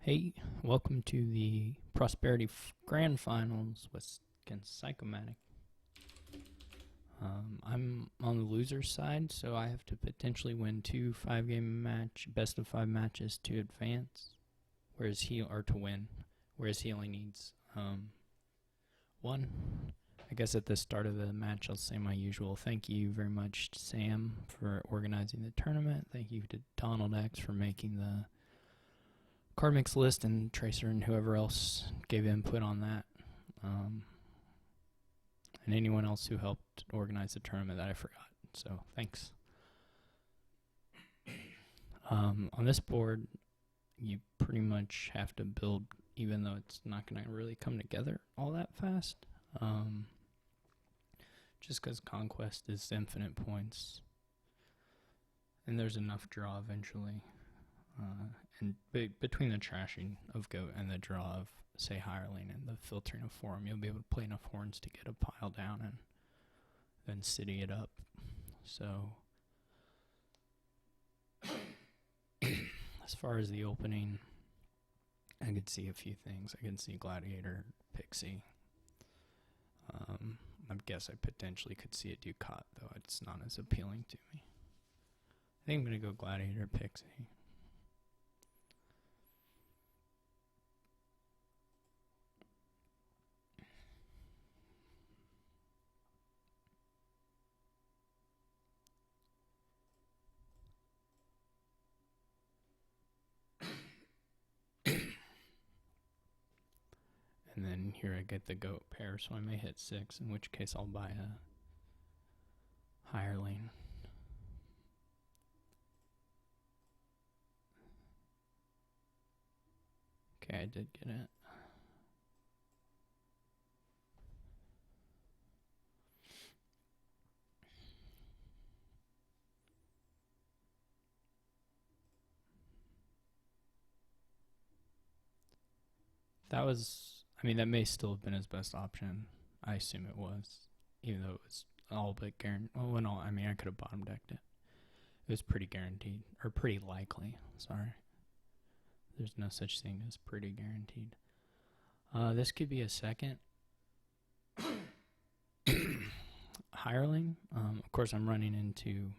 Hey, welcome to the Prosperity Grand Finals against Sicomatic. I'm on the loser's side, so I have to potentially win two 5-game best of 5 matches to advance, to win, whereas he only needs one. I guess at the start of the match, I'll say my usual thank you very much to Sam for organizing the tournament. Thank you to Donald X for making the card mix list, and Tracer and whoever else gave input on that, and anyone else who helped organize the tournament that I forgot. So thanks. On this board, you pretty much have to build, even though it's not going to really come together all that fast. Just because Conquest is infinite points, and there's enough draw eventually. And between the trashing of Goat and the draw of, say, Hireling and the filtering of Forum, you'll be able to play enough horns to get a pile down and then city it up. So, as far as the opening, I could see a few things. I can see Gladiator, Pixie. I guess I potentially could see a Ducat, though it's not as appealing to me. I think I'm going to go Gladiator, Pixie. And then here I get the Goat pair, so I may hit 6, in which case I'll buy a Hireling. Okay, I did get it. That was, that may still have been his best option. I assume it was, even though it was all but guaranteed. Well, no, I could have bottom decked it. It was pretty guaranteed, or pretty likely, sorry. There's no such thing as pretty guaranteed. This could be a second Hireling. Of course, I'm running into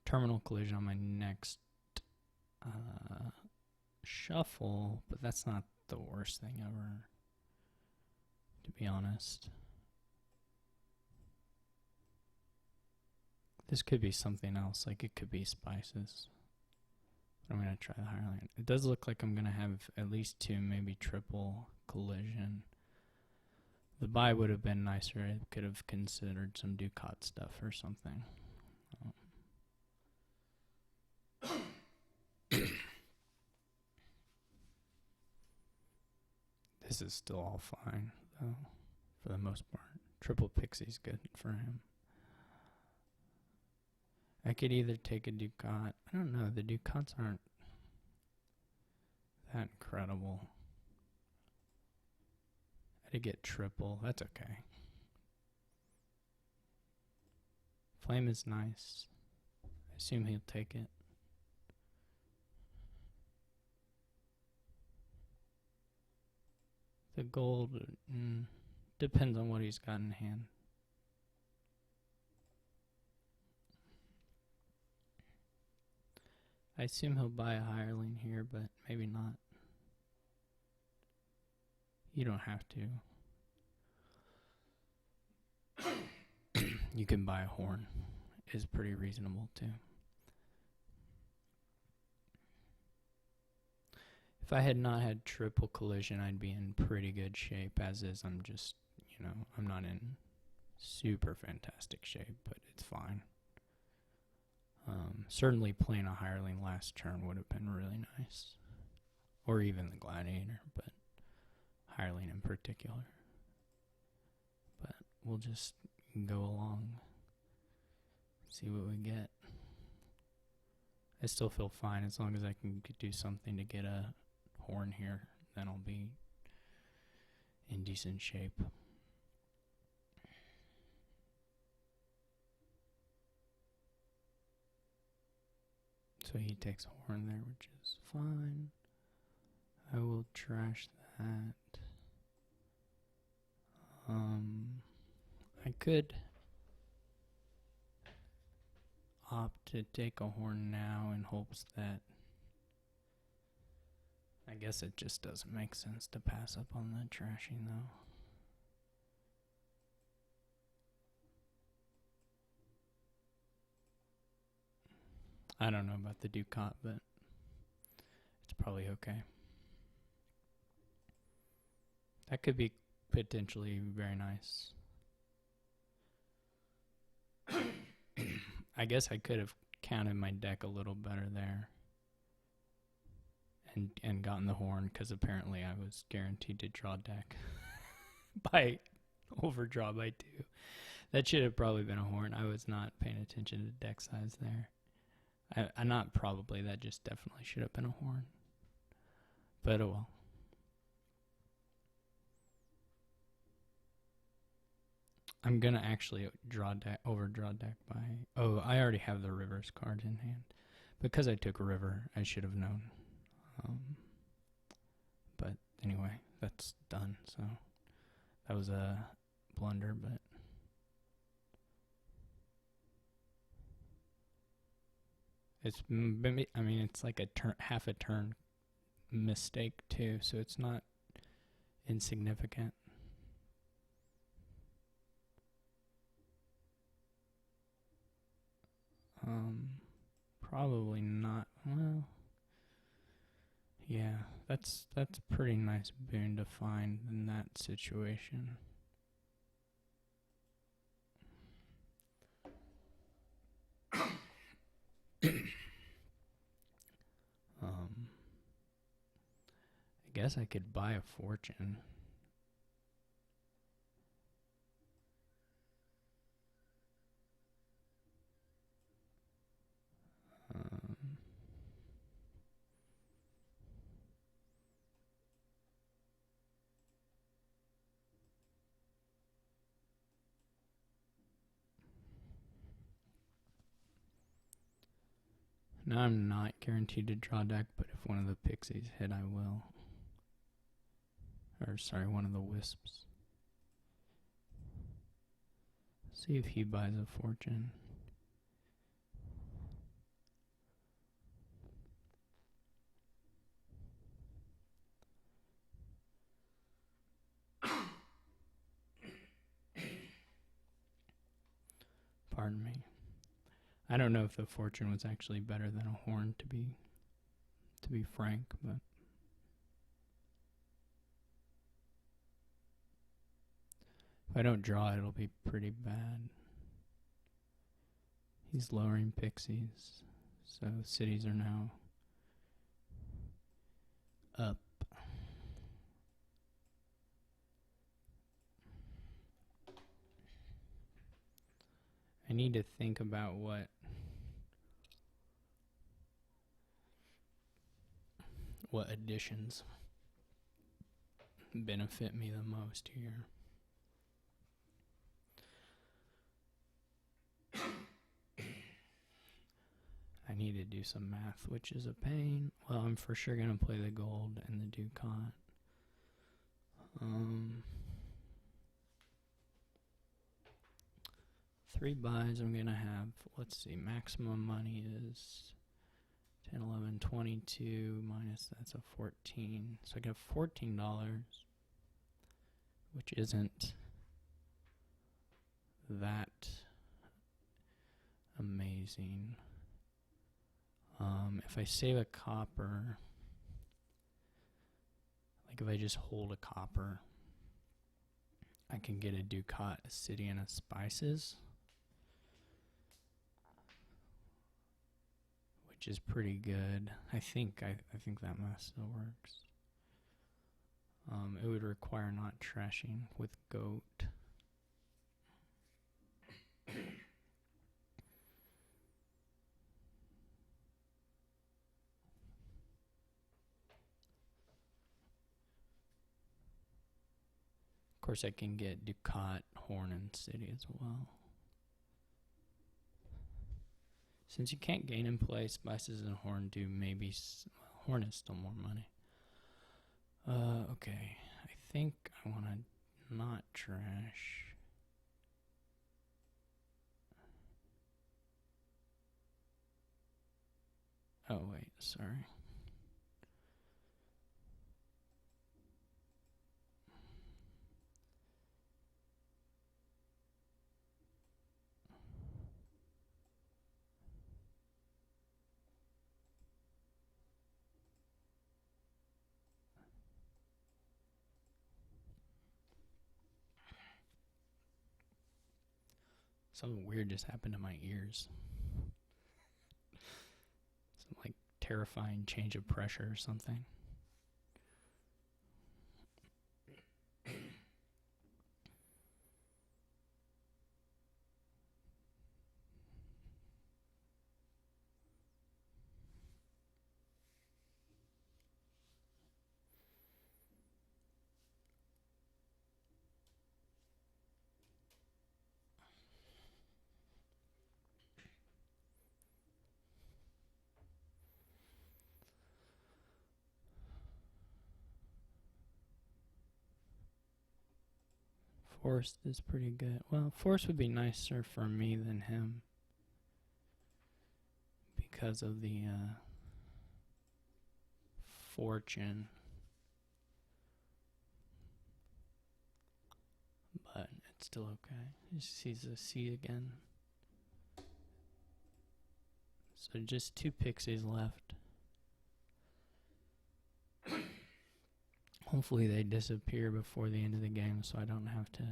Terminal Collision on my next shuffle, but that's not the worst thing ever, to be honest. This could be something else, like it could be Spices. But I'm going to try the Hireling. It does look like I'm going to have at least 2, maybe triple Collision. The buy would have been nicer. I could have considered some Ducat stuff or something. This is still all fine, though, for the most part. Triple Pixie's good for him. I could either take a Ducat. I don't know. The Ducats aren't that incredible. I had to get triple. That's okay. Flame is nice. I assume he'll take it. The gold depends on what he's got in hand. I assume he'll buy a Hireling here, but maybe not. You don't have to. You can buy a horn. It's pretty reasonable too. If I had not had triple Collision, I'd be in pretty good shape. As is, I'm just, I'm not in super fantastic shape, but it's fine. Certainly playing a Hireling last turn would have been really nice. Or even the Gladiator, but Hireling in particular. But we'll just go along, see what we get. I still feel fine as long as I can do something to get a horn here, then I'll be in decent shape. So he takes a horn there, which is fine. I will trash that. I could opt to take a horn now in hopes that... I guess it just doesn't make sense to pass up on the trashing, though. I don't know about the Ducat, but it's probably okay. That could be potentially very nice. I guess I could have counted my deck a little better there and gotten the horn, because apparently I was guaranteed to draw deck by overdraw by 2. That should have probably been a horn. I was not paying attention to deck size there. I not probably, that just definitely should have been a horn. But oh well. I'm gonna actually overdraw deck by... Oh, I already have the rivers card in hand. Because I took a river, I should have known. But anyway, that's done. So that was a blunder, but... it's like half a turn mistake too, so it's not insignificant. Probably not. Well, yeah, that's a pretty nice boon to find in that situation. I guess I could buy a fortune. Now I'm not guaranteed to draw deck, but if one of the pixies hit, I will. Or sorry, one of the wisps. See if he buys a fortune. Pardon me. I don't know if the fortune was actually better than a horn, to be frank, but if I don't draw it, it'll be pretty bad. He's lowering pixies, so cities are now up. I need to think about what additions benefit me the most here. I need to do some math, which is a pain. Well, I'm for sure going to play the gold and the Ducat. 3 buys I'm going to have, let's see, maximum money is 10, 11, 22 minus, that's a 14. So I get $14, which isn't that amazing. If I save a copper, like if I just hold a copper, I can get a Ducat, a city, and a spices, which is pretty good. I think that math still works. It would require not trashing with goat. Of course, I can get Ducat, horn, and city as well. Since you can't gain in play, Spices and Horn do maybe... Horn is still more money. Okay. I think I want to not trash. Oh, wait. Sorry. Something weird just happened to my ears. Some like terrifying change of pressure or something. Forest is pretty good. Well, Forest would be nicer for me than him because of the fortune. But it's still okay. He sees a C again. So just 2 pixies left. Hopefully they disappear before the end of the game so I don't have to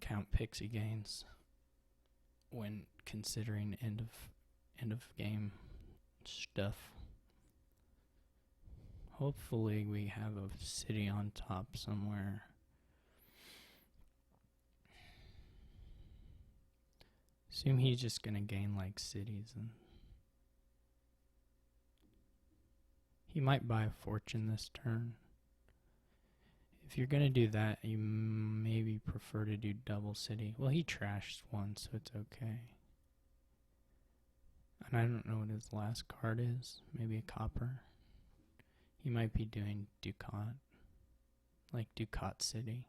count pixie gains when considering end of game stuff. Hopefully we have a city on top somewhere. Assume he's just gonna gain like cities, and he might buy a fortune this turn. If you're gonna do that, you maybe prefer to do double city. Well, he trashed one, so it's okay. And I don't know what his last card is. Maybe a copper. He might be doing Ducat, like Ducat City.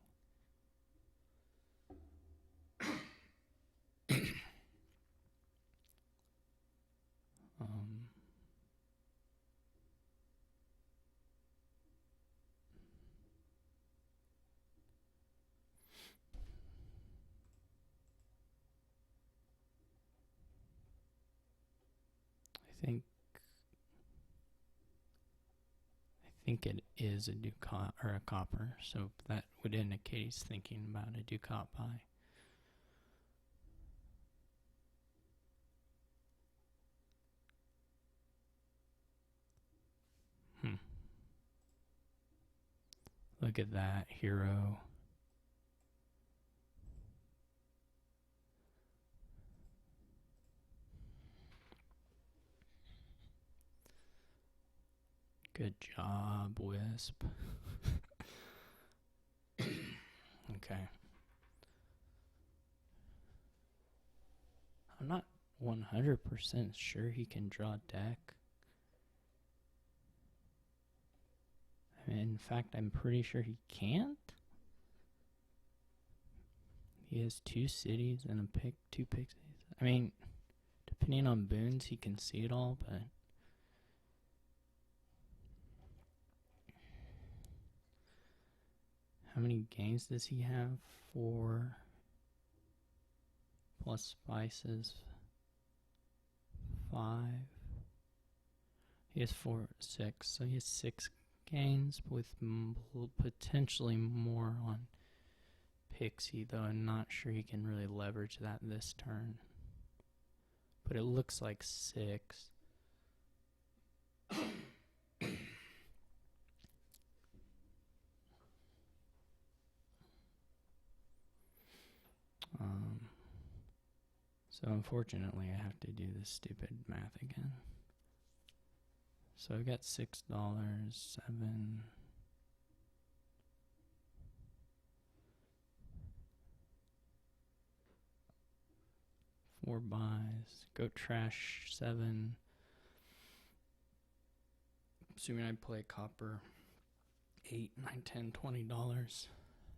I think it is a Ducat or a copper, so that would indicate he's thinking about a Ducat buy. Look at that hero. Good job, Wisp. Okay. I'm not 100% sure he can draw deck. I mean, in fact, I'm pretty sure he can't. He has 2 cities and 2 pixies. I mean, depending on boons, he can see it all, but how many games does he have? 4 plus spices 5. He has 6, so he has 6 gains with potentially more on Pixie, though I'm not sure he can really leverage that this turn. But it looks like 6. So unfortunately I have to do this stupid math again. So I got $6, 7. 4 buys. Goat trash 7. Assuming I play copper 8, 9, 10, $20.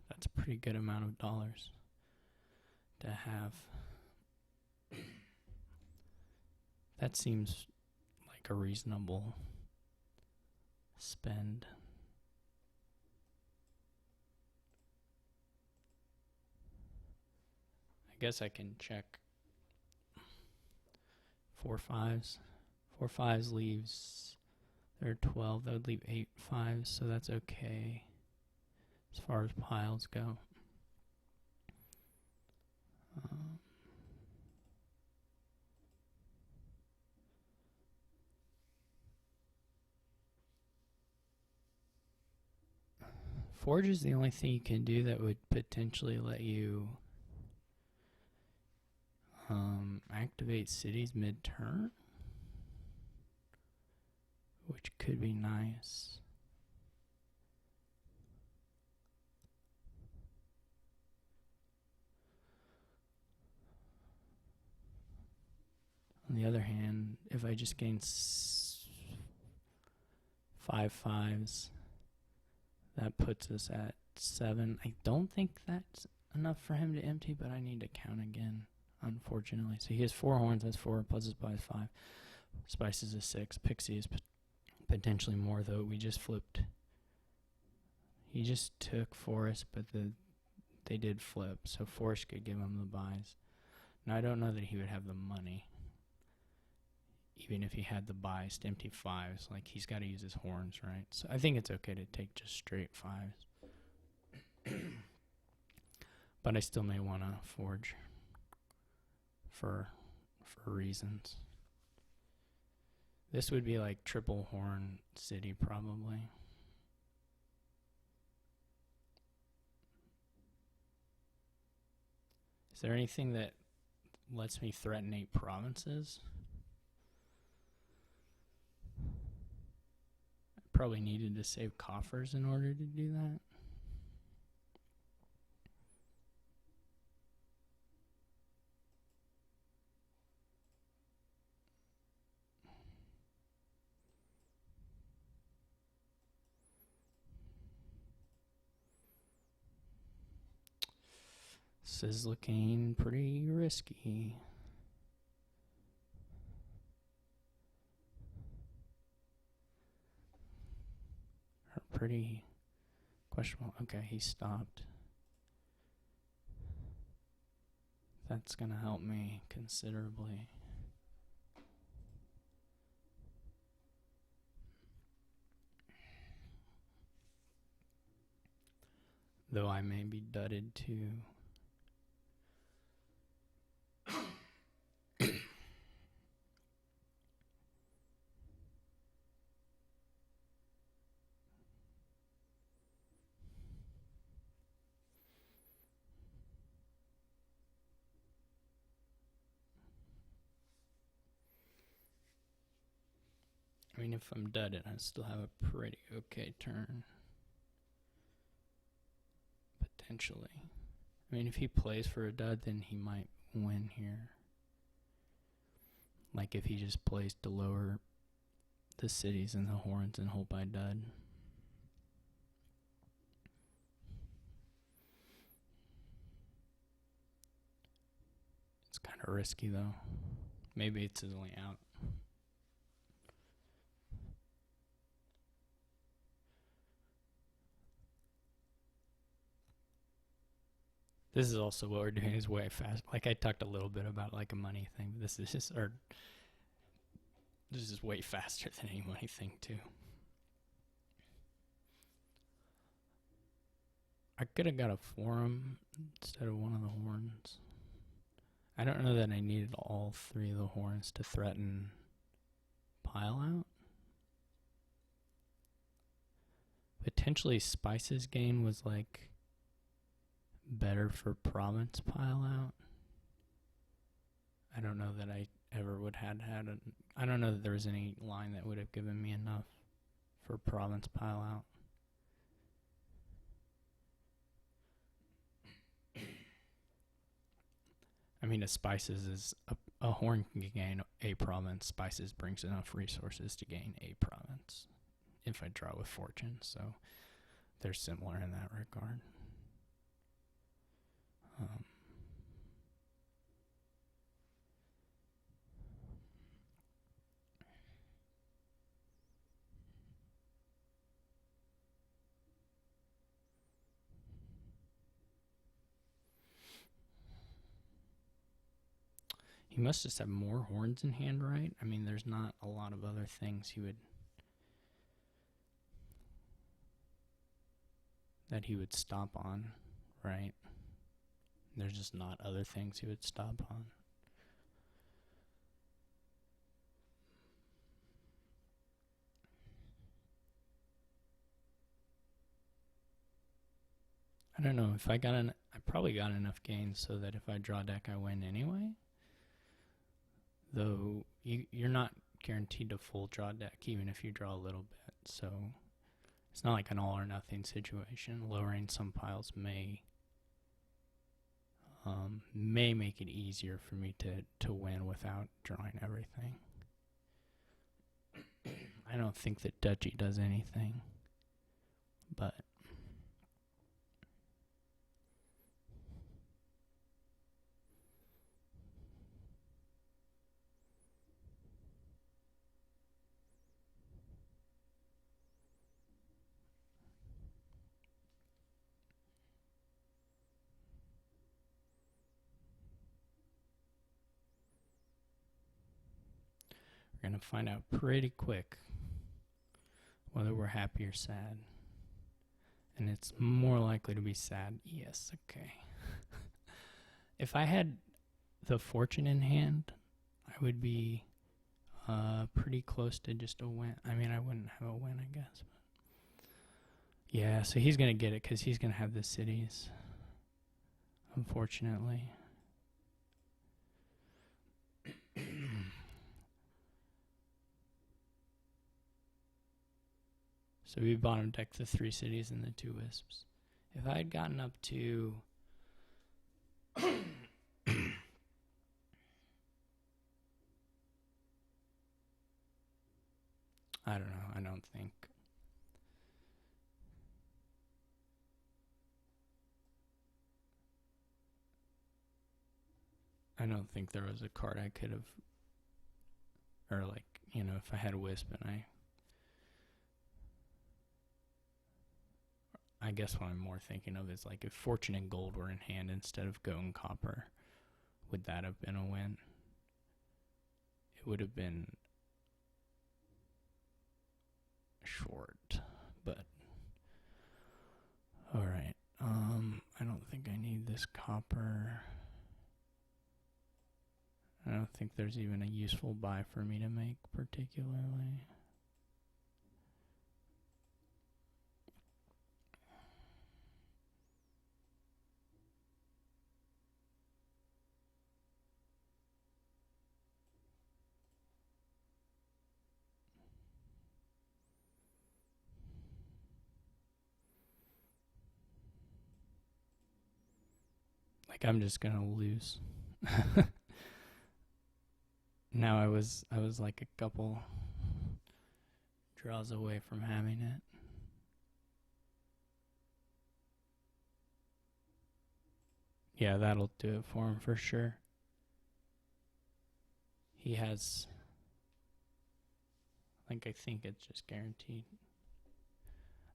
That's a pretty good amount of dollars to have. That seems like a reasonable spend. I guess I can check 4 5s. 4 5s leaves, there are 12. That would leave 8 5s, so that's okay as far as piles go. Forge is the only thing you can do that would potentially let you activate cities mid-turn, which could be nice. On the other hand, if I just gain 5 5s, that puts us at 7. I don't think that's enough for him to empty, but I need to count again, unfortunately. So he has 4 horns, that's 4, plus his buy is 5. Spices is 6. Pixie is potentially more, though. We just flipped. He just took Forest, but they did flip, so Forest could give him the buys. Now, I don't know that he would have the money, even if he had the buys to empty 5s. Like, he's got to use his horns, right? So I think it's okay to take just straight 5s. But I still may want to forge for reasons. This would be like triple horn city, probably. Is there anything that lets me threaten 8 provinces? I probably needed to save coffers in order to do that. This is looking pretty risky. Or pretty questionable. Okay, he stopped. That's going to help me considerably. Though I may be dudded too. I mean, if I'm dudded, I still have a pretty okay turn. Potentially. I mean, if he plays for a dud, then he might win here. Like if he just plays to lower the cities and the horns and hold by dud. It's kind of risky, though. Maybe it's his only out. This is also what we're doing is way fast. Like I talked a little bit about like a money thing, but this is way faster than any money thing too. I could have got a forum instead of one of the horns. I don't know that I needed all 3 of the horns to threaten pile out. Potentially Spice's gain was like better for province pile out. I don't know that I ever would have had I don't know that there was any line that would have given me enough for province pile out. I mean, a Spices is a a horn can gain a province. Spices brings enough resources to gain a province if I draw with fortune. So they're similar in that regard. He must just have more horns in hand, right? I mean, there's not a lot of other things that he would stop on, right? There's just not other things he would stop on. I don't know if I probably got enough gains so that if I draw deck, I win anyway. Though you're not guaranteed to full draw deck even if you draw a little bit. So it's not like an all or nothing situation. Lowering some piles may make it easier for me to win without drawing everything. I don't think that Duchy does anything, but we're going to find out pretty quick whether we're happy or sad. And it's more likely to be sad. Yes, okay. If I had the fortune in hand, I would be pretty close to just a win. I mean, I wouldn't have a win, I guess. But yeah, so he's going to get it because he's going to have the cities, unfortunately. So we bottom decked the 3 cities and the 2 wisps. If I had gotten up to I don't know, I don't think there was a card I could have, or like, if I had a wisp and I guess what I'm more thinking of is like if fortune and gold were in hand instead of goat and copper, would that have been a win? It would have been short, but alright. I don't think I need this copper. I don't think there's even a useful buy for me to make particularly. Like I'm just gonna lose. Now I was like a couple draws away from having it. Yeah, that'll do it for him for sure. He has, like, I think it's just guaranteed.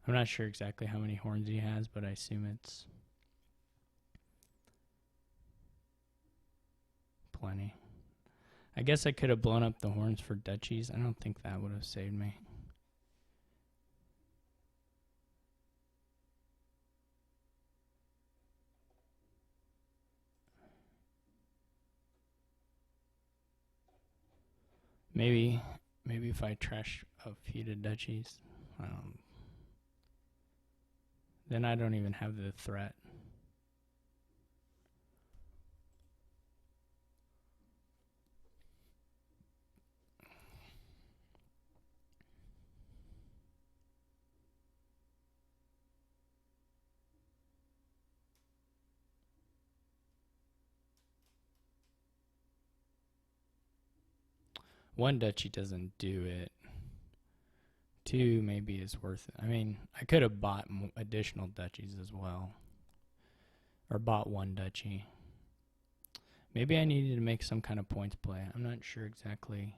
I'm not sure exactly how many horns he has, but I assume it's plenty. I guess I could have blown up the horns for duchies. I don't think that would have saved me. Maybe if I trash a few to duchies, then I don't even have the threat. One duchy doesn't do it. Two maybe is worth it. I mean, I could have bought additional duchies as well. Or bought one duchy. Maybe I needed to make some kind of points play. I'm not sure exactly.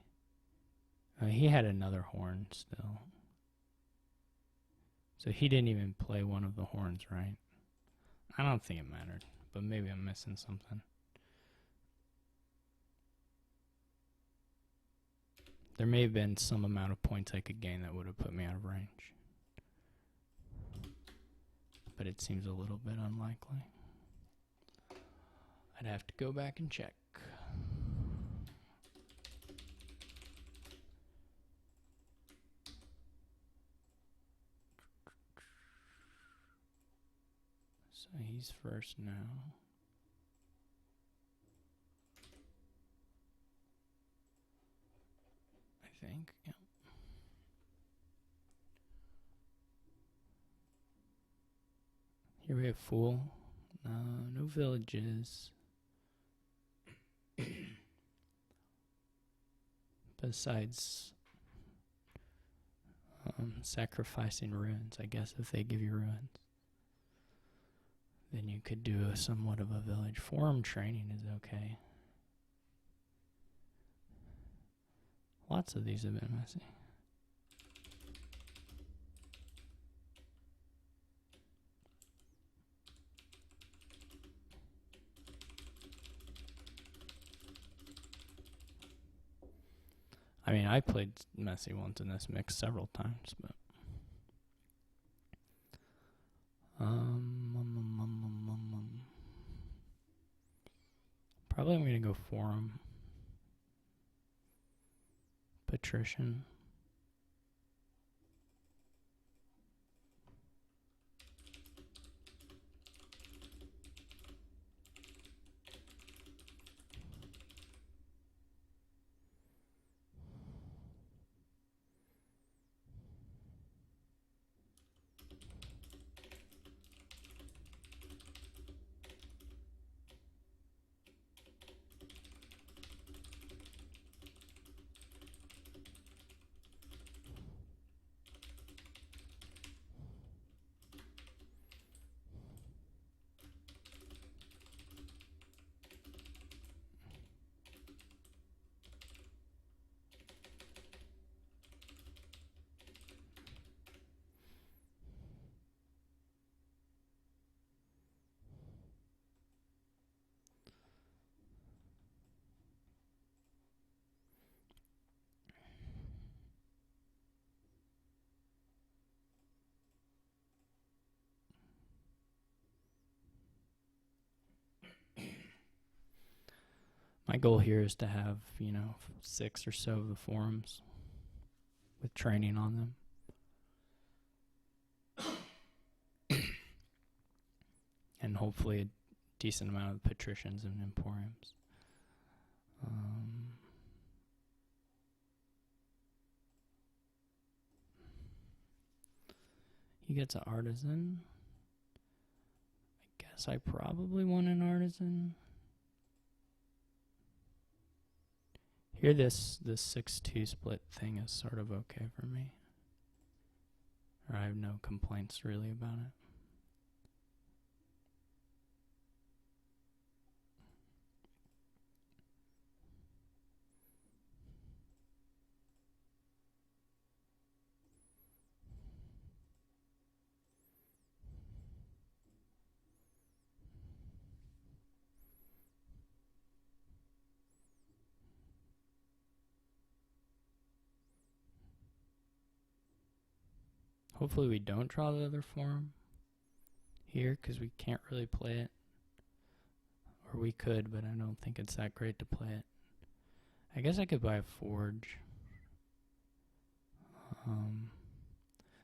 He had another horn still. So he didn't even play one of the horns, right? I don't think it mattered, but maybe I'm missing something. There may have been some amount of points I could gain that would have put me out of range. But it seems a little bit unlikely. I'd have to go back and check. So he's first now. I think, yeah. Here we have fool. No villages. Besides sacrificing ruins, I guess, if they give you ruins. Then you could do somewhat of a village. Forum training is okay. Lots of these have been messy. I mean, I played messy ones in this mix several times, but probably I'm gonna go forum. Patrician. My goal here is to have, 6 or so of the forums with training on them. And hopefully a decent amount of patricians and emporiums. He gets an artisan. I guess I probably want an artisan. Here, this 6-2 split thing is sort of okay for me. Or I have no complaints really about it. Hopefully we don't draw the other forum here, because we can't really play it. Or we could, but I don't think it's that great to play it. I guess I could buy a forge.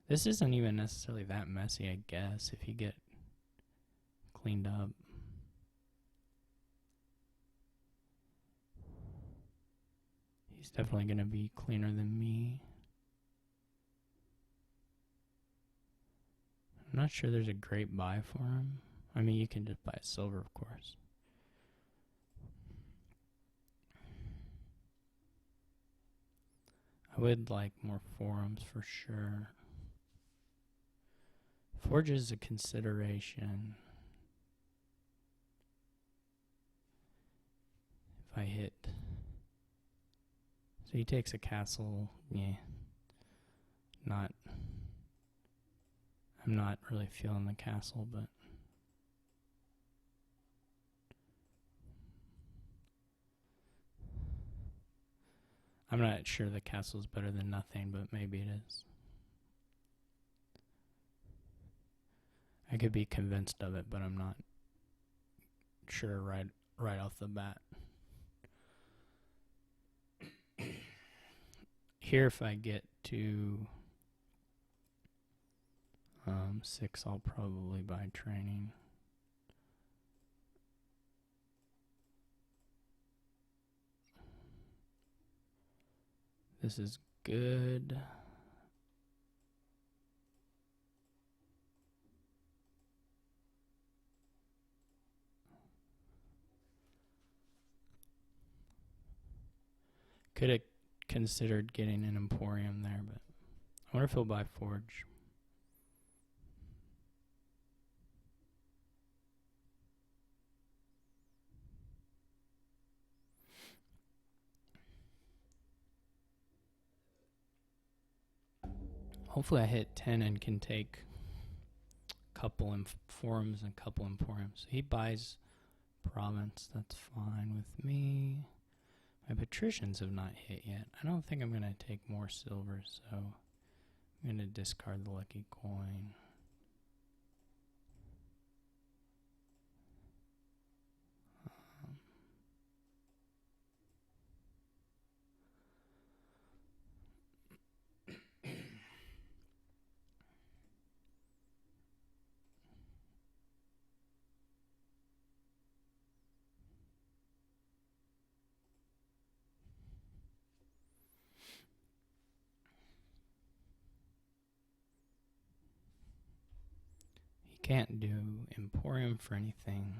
This isn't even necessarily that messy, I guess, if you get cleaned up. He's definitely going to be cleaner than me. I'm not sure there's a great buy for him. I mean, you can just buy silver, of course. I would like more forums for sure. Forge is a consideration. If I hit... So he takes a castle. Yeah. I'm not really feeling the castle, but... I'm not sure the castle's better than nothing, but maybe it is. I could be convinced of it, but I'm not sure right off the bat. Here, if I get to 6, I'll probably buy training. This is good. Could have considered getting an Emporium there, but I wonder if he'll buy Forge. Hopefully I hit 10 and can take a couple forums and a couple Emporiums. He buys province, that's fine with me. My patricians have not hit yet. I don't think I'm going to take more silver, so I'm going to discard the lucky coin. Can't do Emporium for anything.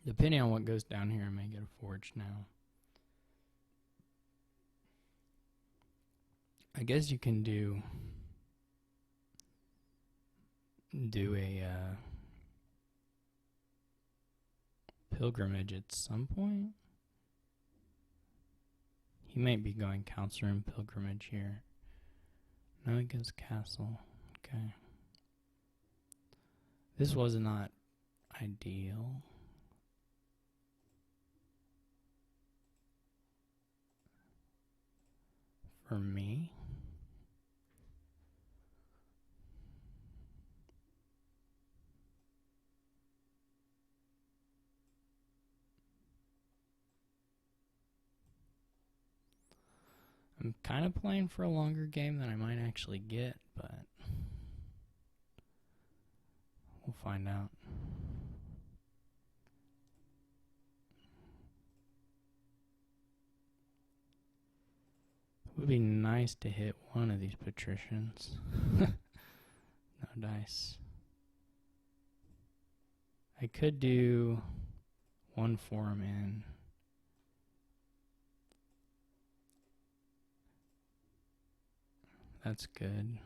Depending on what goes down here, I may get a forge now. I guess you can do a pilgrimage at some point. He might be going counselor and pilgrimage here. No, he goes castle. Okay. This was not ideal. For me. I'm kind of playing for a longer game than I might actually get, but we'll find out. It would be nice to hit one of these patricians. No dice. I could do one forum in. That's good.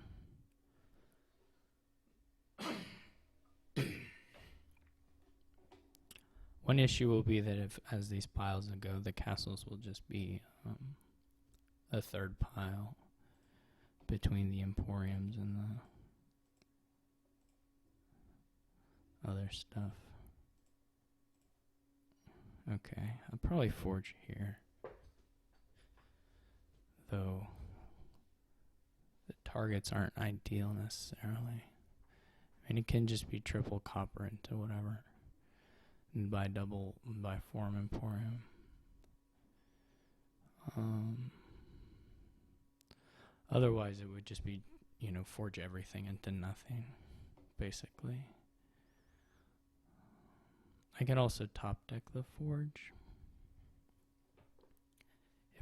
One issue will be that if, as these piles go, the castles will just be a third pile between the Emporiums and the other stuff. Okay, I'll probably forge here. Though the targets aren't ideal necessarily. I mean, it can just be triple copper into whatever. And buy forum Emporium. Otherwise, it would just be, forge everything into nothing, basically. I could also top deck the forge.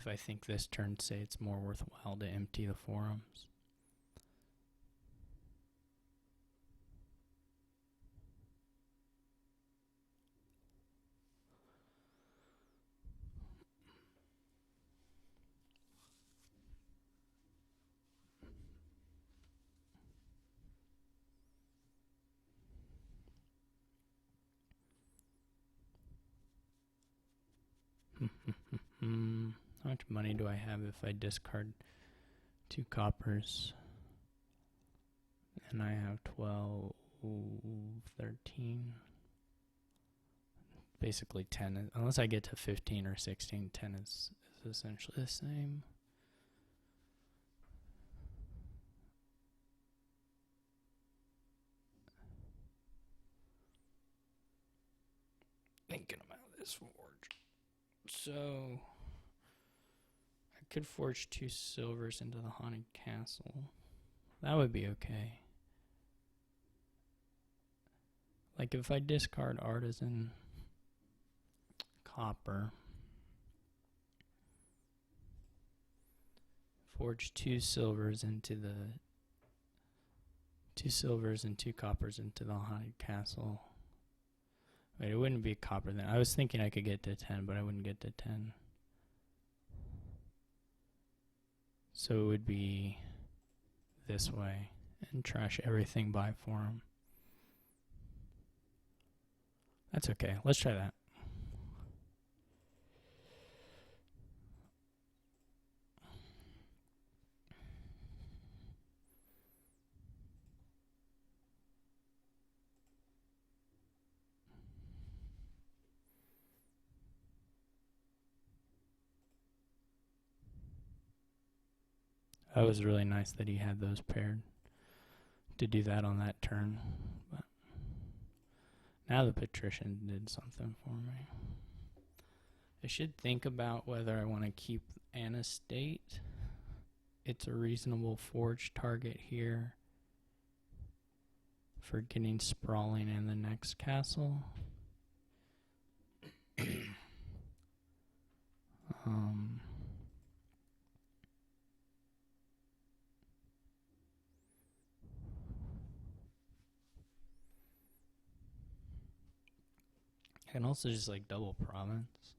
if I think this turn, say, it's more worthwhile to empty the forums. How much money do I have if I discard 2 coppers? And I have 12, 13. Basically 10. Unless I get to 15 or 16, 10 is essentially the same. Thinking about this forge. So I could forge 2 silvers into the haunted castle. That would be okay. Like if I discard artisan copper, forge 2 silvers into the 2 silvers and 2 coppers into the haunted castle. Wait, it wouldn't be a copper then. I was thinking I could get to 10, but I wouldn't get to 10. So it would be this way and trash everything by forum. That's okay. Let's try that. That was really nice that he had those paired to do that on that turn. But now the patrician did something for me. I should think about whether I want to keep an estate. It's a reasonable forge target here for getting sprawling in the next castle. I can also just like double province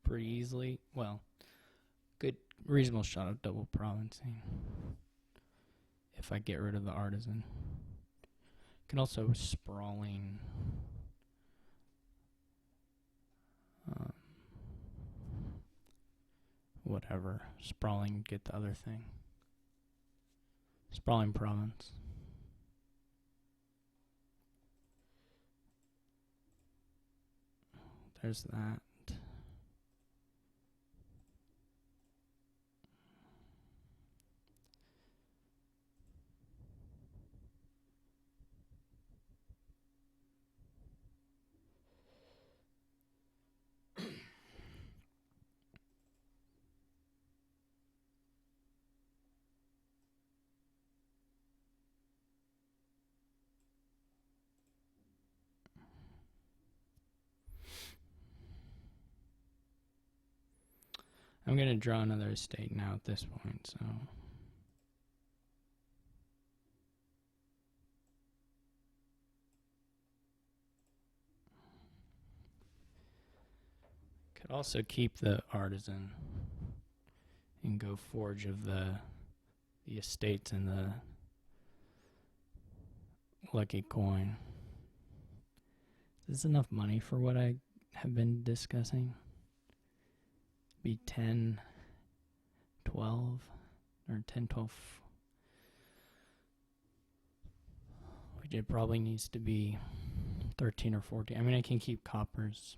pretty easily. Well, good reasonable shot of double provincing if I get rid of the artisan. Can also sprawling whatever. Sprawling, get the other thing. Sprawling province. There's that. I'm going to draw another estate now at this point, so. Could also keep the artisan and go forge of the estates and the lucky coin. Is this enough money for what I have been discussing? Be 10, 12, or 10, 12. It probably needs to be 13 or 14. I mean, I can keep coppers.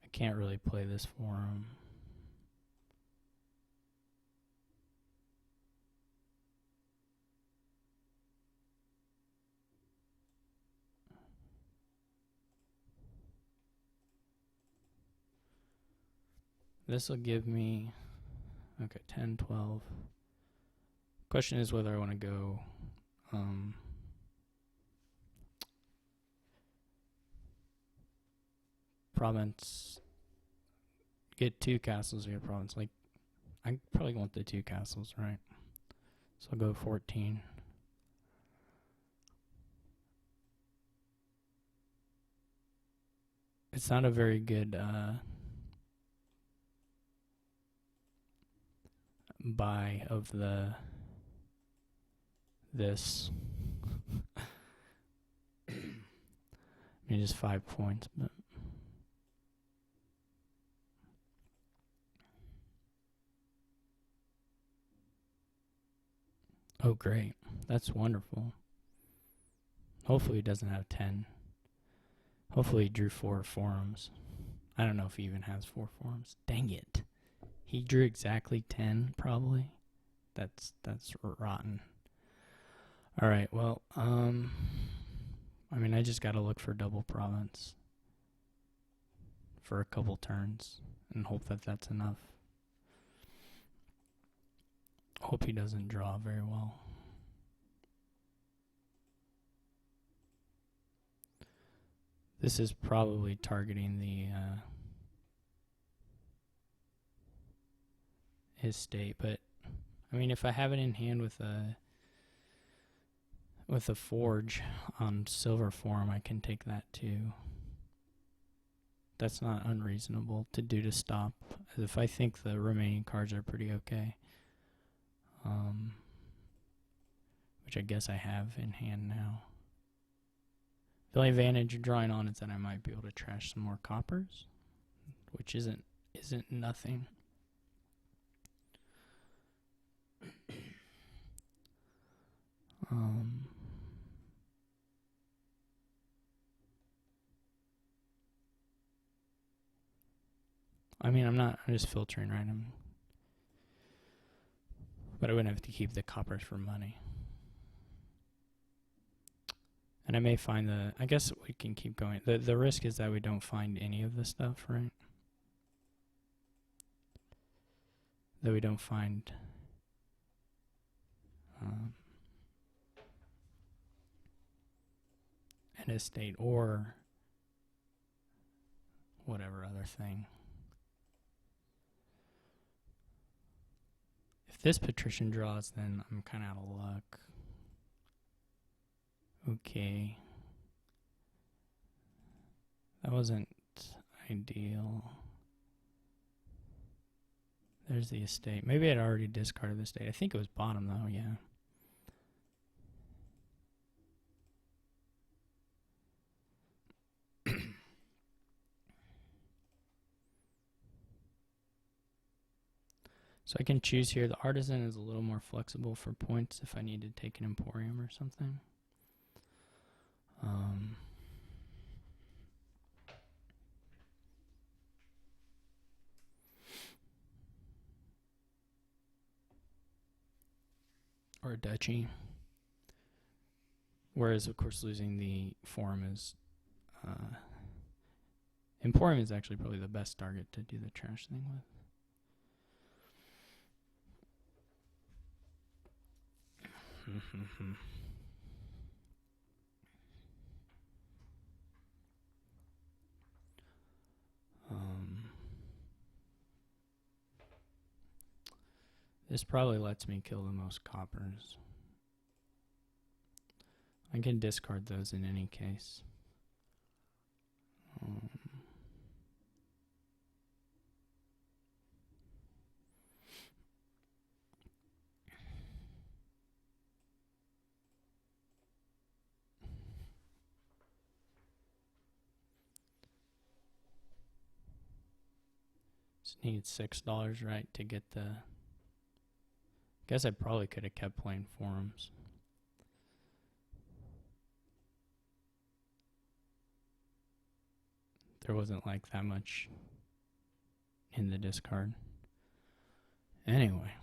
I can't really play this for him. This will give me, okay, 10, 12. Question is whether I want to go province, get 2 castles, you get province. Like, I probably want the 2 castles, right? So I'll go 14. It's not a very good buy of this. I mean, just 5 points, but oh, great. That's wonderful. Hopefully he doesn't have 10. Hopefully he drew 4 forums. I don't know if he even has 4 forums. Dang it. He drew exactly 10, probably. That's rotten. All right, well, I mean, I just got to look for double province for a couple turns and hope that that's enough. Hope he doesn't draw very well. This is probably targeting the his state, but I mean, if I have it in hand with a forge on silver form, I can take that too. That's not unreasonable to do to stop, if I think the remaining cards are pretty okay. Which I guess I have in hand now. The only advantage of drawing on is that I might be able to trash some more coppers, which isn't nothing. I mean, I'm just filtering, right? But I wouldn't have to keep the coppers for money. And I may find I guess we can keep going. The risk is that we don't find any of the stuff, right? That we don't find an estate or whatever other thing. If this patrician draws, then I'm kind of out of luck. Okay. That wasn't ideal. There's the estate. Maybe I'd already discarded the estate. I think it was bottom though, yeah. So I can choose here. The artisan is a little more flexible for points if I need to take an emporium or something. Or a duchy. Whereas, of course, losing the forum is... emporium is actually probably the best target to do the trash thing with. This probably lets me kill the most coppers. I can discard those in any case. Just need $6, right, to get the... Guess I probably could have kept playing forums. There wasn't like that much in the discard. Anyway.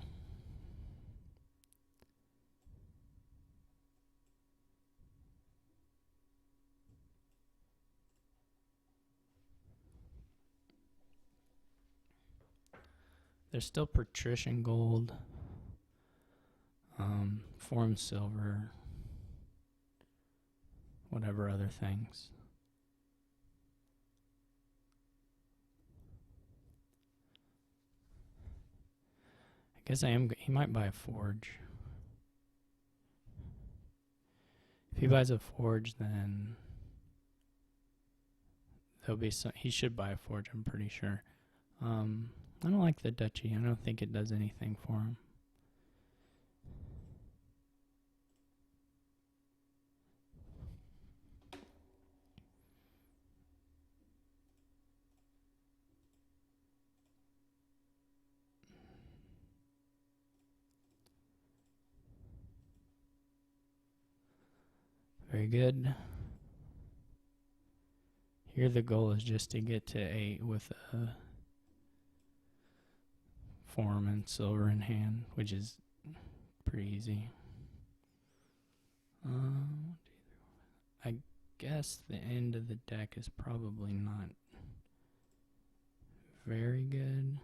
There's still patrician gold. Forum silver. Whatever other things. I guess he might buy a forge. If he buys a forge, then there'll be some. He should buy a forge, I'm pretty sure. I don't like the duchy. I don't think it does anything for him. Very good. Here the goal is just to get to 8 with a form and silver in hand, which is pretty easy. I guess the end of the deck is probably not very good.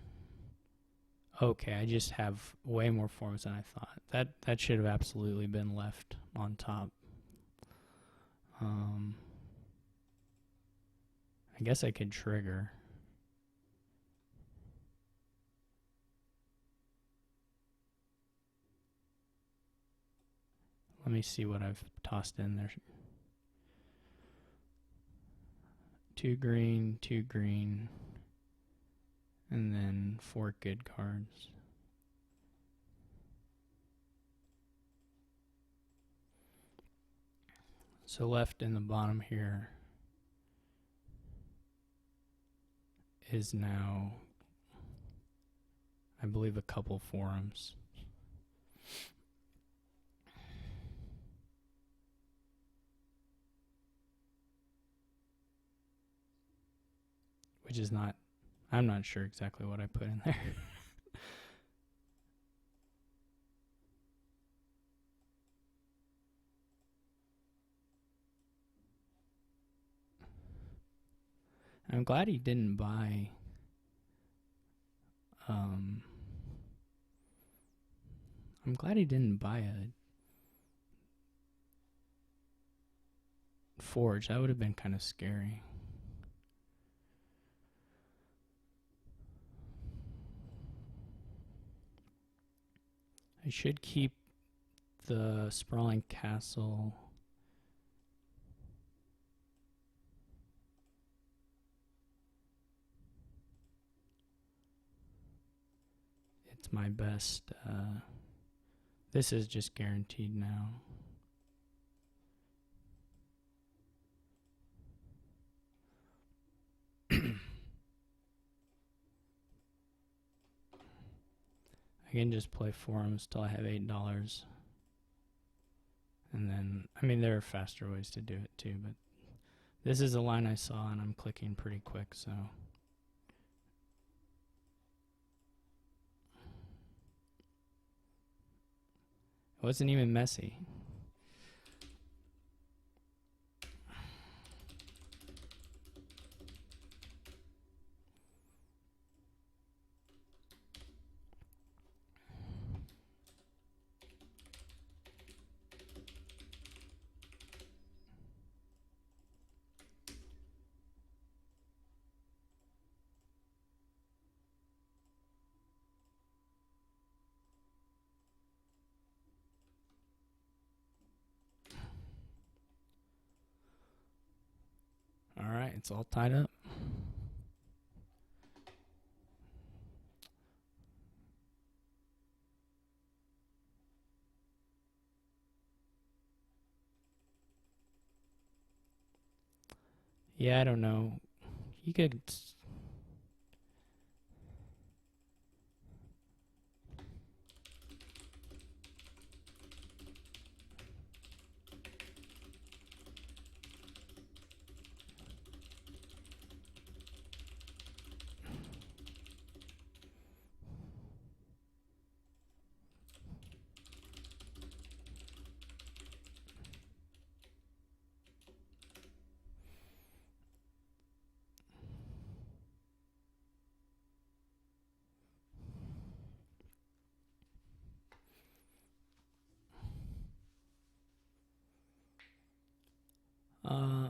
Okay, I just have way more forms than I thought. That should have absolutely been left on top. I guess I could trigger. Let me see what I've tossed in there. 2 green, 2 green, and then 4 good cards. So left in the bottom here is now, I believe, a couple forums. Which is not, I'm not sure exactly what I put in there. I'm glad he didn't buy I'm glad he didn't buy a forge. That would have been kind of scary. I should keep the sprawling castle. It's my best. This is just guaranteed now. I can just play forums till I have $8. And then, I mean, there are faster ways to do it too, but this is a line I saw and I'm clicking pretty quick, so. It wasn't even messy. All right, it's all tied up. Yeah, I don't know. You could.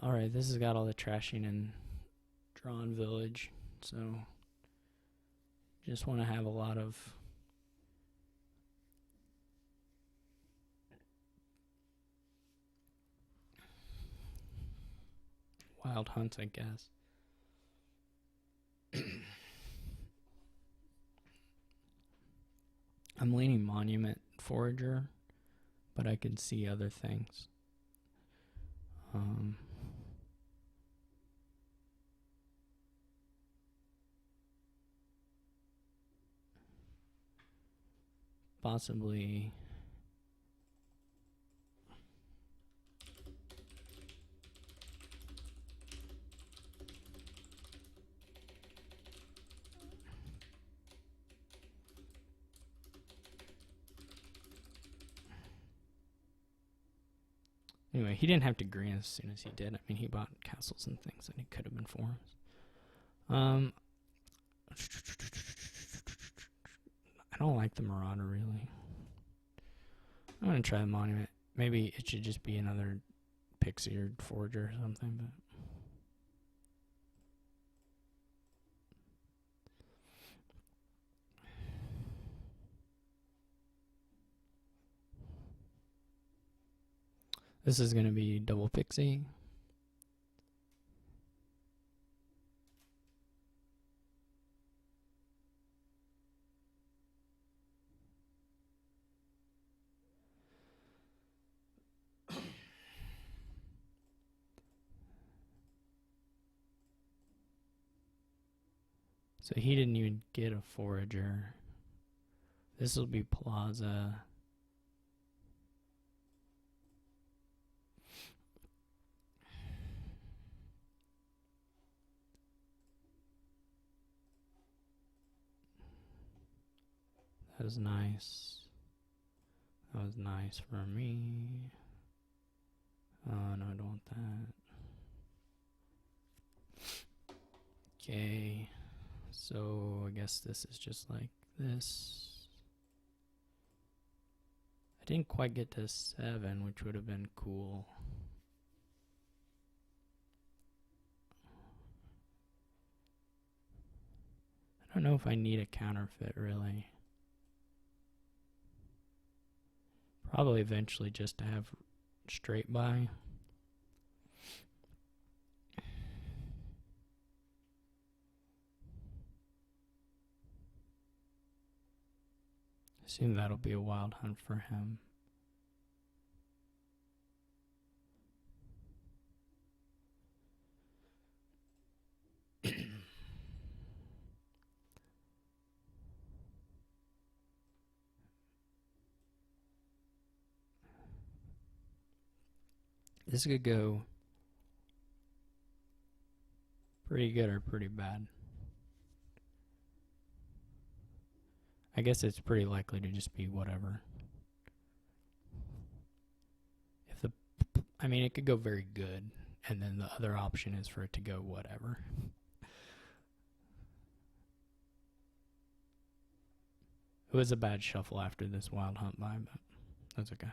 Alright, this has got all the trashing in Drawn Village, so just want to have a lot of wild hunts, I guess. I'm leaning monument forager, but I could see other things. Possibly. Anyway, he didn't have to green as soon as he did. I mean, he bought castles and things that he could have been forums. I don't like the Marauder, really. I'm going to try the Monument. Maybe it should just be another Pixie or Forager or something, but... This is going to be double Pixie. So he didn't even get a Forager. This will be Plaza. That was nice. That was nice for me. Oh, no, I don't want that. Okay. So, I guess this is just like this. I didn't quite get to 7, which would have been cool. I don't know if I need a counterfeit, really. Probably eventually just to have straight buy. Assume that'll be a wild hunt for him. This could go pretty good or pretty bad. I guess it's pretty likely to just be whatever. I mean, it could go very good, and then the other option is for it to go whatever. It was a bad shuffle after this wild hunt buy, but that's okay.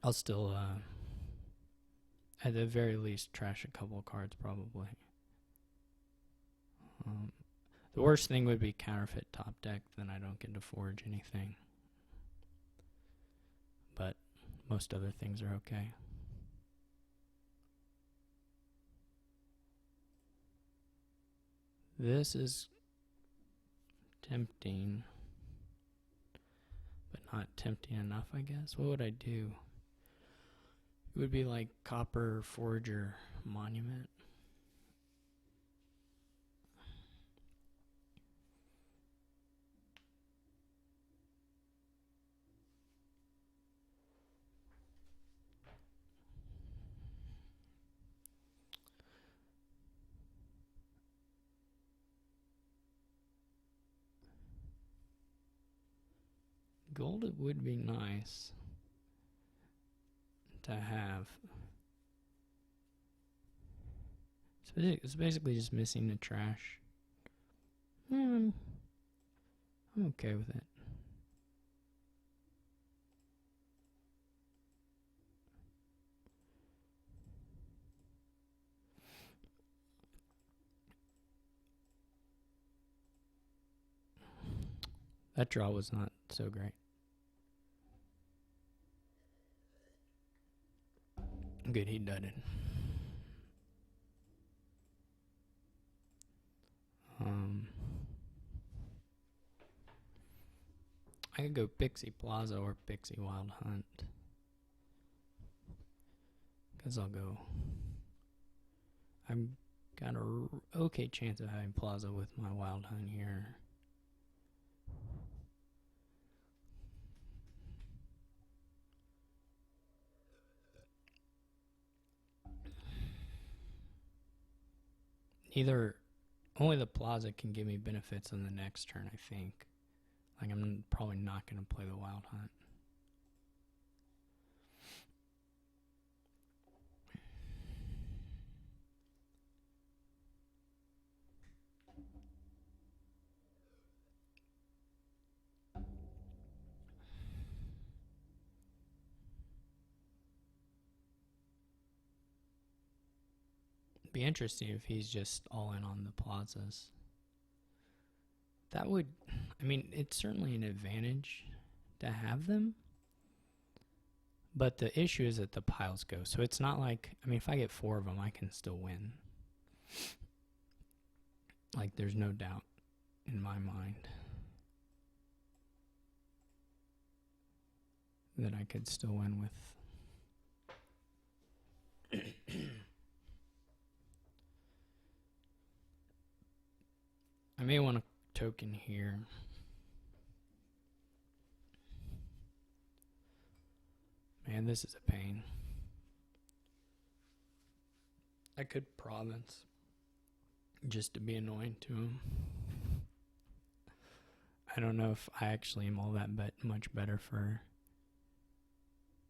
I'll still, at the very least, trash a couple of cards probably. The worst thing would be counterfeit top deck, then I don't get to forge anything. But most other things are okay. This is tempting, but not tempting enough, I guess. What would I do? It would be like Copper Forger Monument. Gold, it would be nice to have. It's basically just missing the trash. I'm okay with it. That draw was not so great. Good, he dudded. I could go Pixie Plaza or Pixie Wild Hunt. Because I'll go. I've got a okay chance of having Plaza with my Wild Hunt here. Only the Plaza can give me benefits on the next turn, I think. Like, I'm probably not going to play the Wild Hunt. Be interesting if he's just all in on the Plazas. That would, I mean, it's certainly an advantage to have them. But the issue is that the piles go. So it's not like, I mean, if I get 4 of them, I can still win. Like, there's no doubt in my mind that I could still win with. I may want a token here. Man, this is a pain. I could province just to be annoying to him. I don't know if I actually am all that much better for.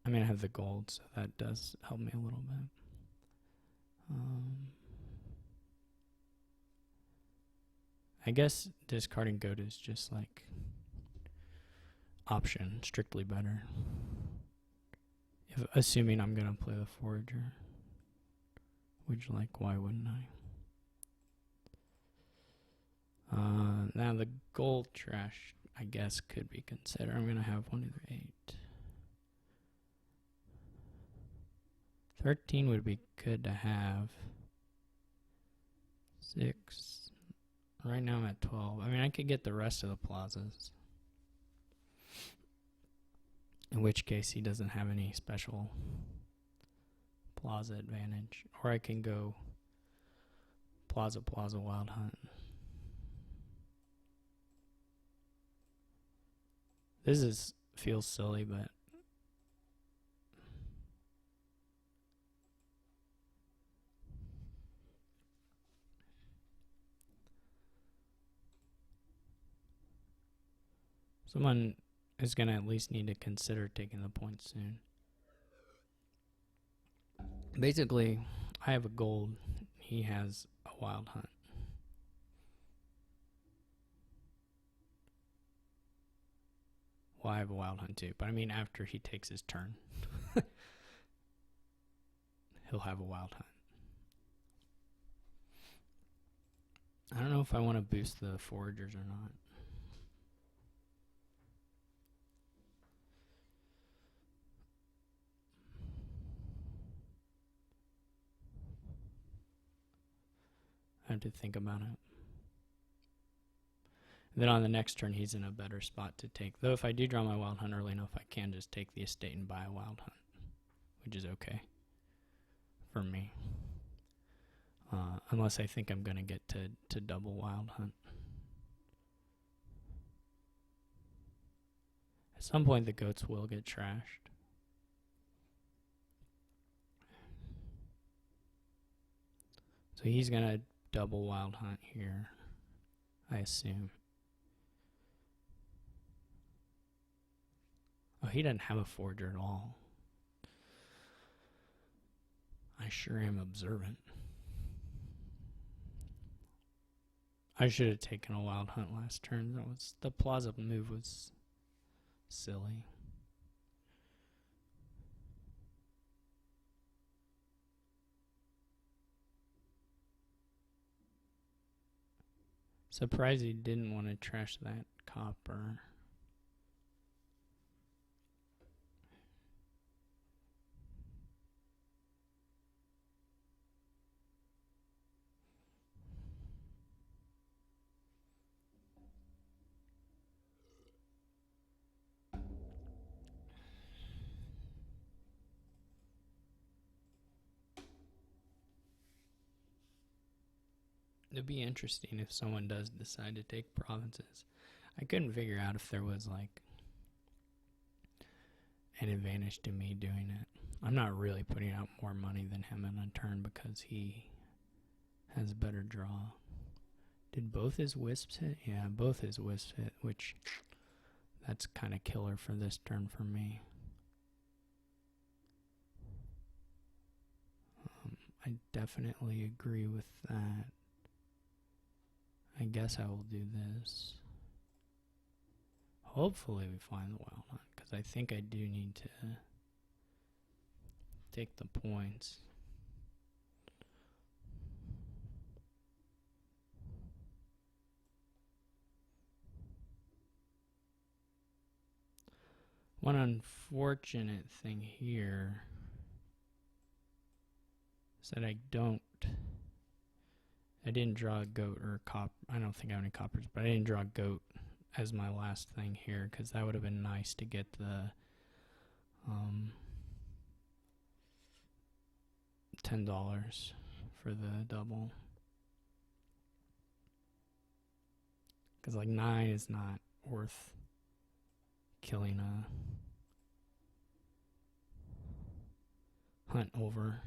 I mean, I have the gold, so that does help me a little bit. I guess discarding goat is just like option, strictly better. Assuming I'm gonna play the forager, which, like, why wouldn't I? Now the gold trash, I guess, could be considered. I'm gonna have 1 through 8. 13 would be good to have. 6. Right now I'm at 12. I mean, I could get the rest of the plazas. In which case he doesn't have any special plaza advantage. Or I can go plaza, wild hunt. This feels silly, but someone is going to at least need to consider taking the point soon. Basically, I have a gold. He has a wild hunt. Well, I have a wild hunt too, but I mean after he takes his turn. He'll have a wild hunt. I don't know if I want to boost the foragers or not. I have to think about it. And then on the next turn, he's in a better spot to take. Though if I do draw my wild hunt early enough, I can just take the estate and buy a wild hunt, which is okay for me. Unless I think I'm going to get to double wild hunt. At some point, the goats will get trashed. So he's going to double wild hunt here, I assume. Oh, he doesn't have a forager at all. I sure am observant. I should have taken a wild hunt last turn. The plaza move was silly. Surprised he didn't want to trash that copper. It'd be interesting if someone does decide to take provinces. I couldn't figure out if there was like an advantage to me doing it. I'm not really putting out more money than him in a turn because he has a better draw. Did both his wisps hit? Yeah, both his wisps hit, which that's kind of killer for this turn for me. I definitely agree with that. I guess I will do this. Hopefully we find the wild hunt, because I think I do need to take the points. One unfortunate thing here is that I didn't draw a goat or a cop. I don't think I have any coppers, but I didn't draw a goat as my last thing here, because that would have been nice to get the $10 for the double. Because like 9 is not worth killing a hunt over.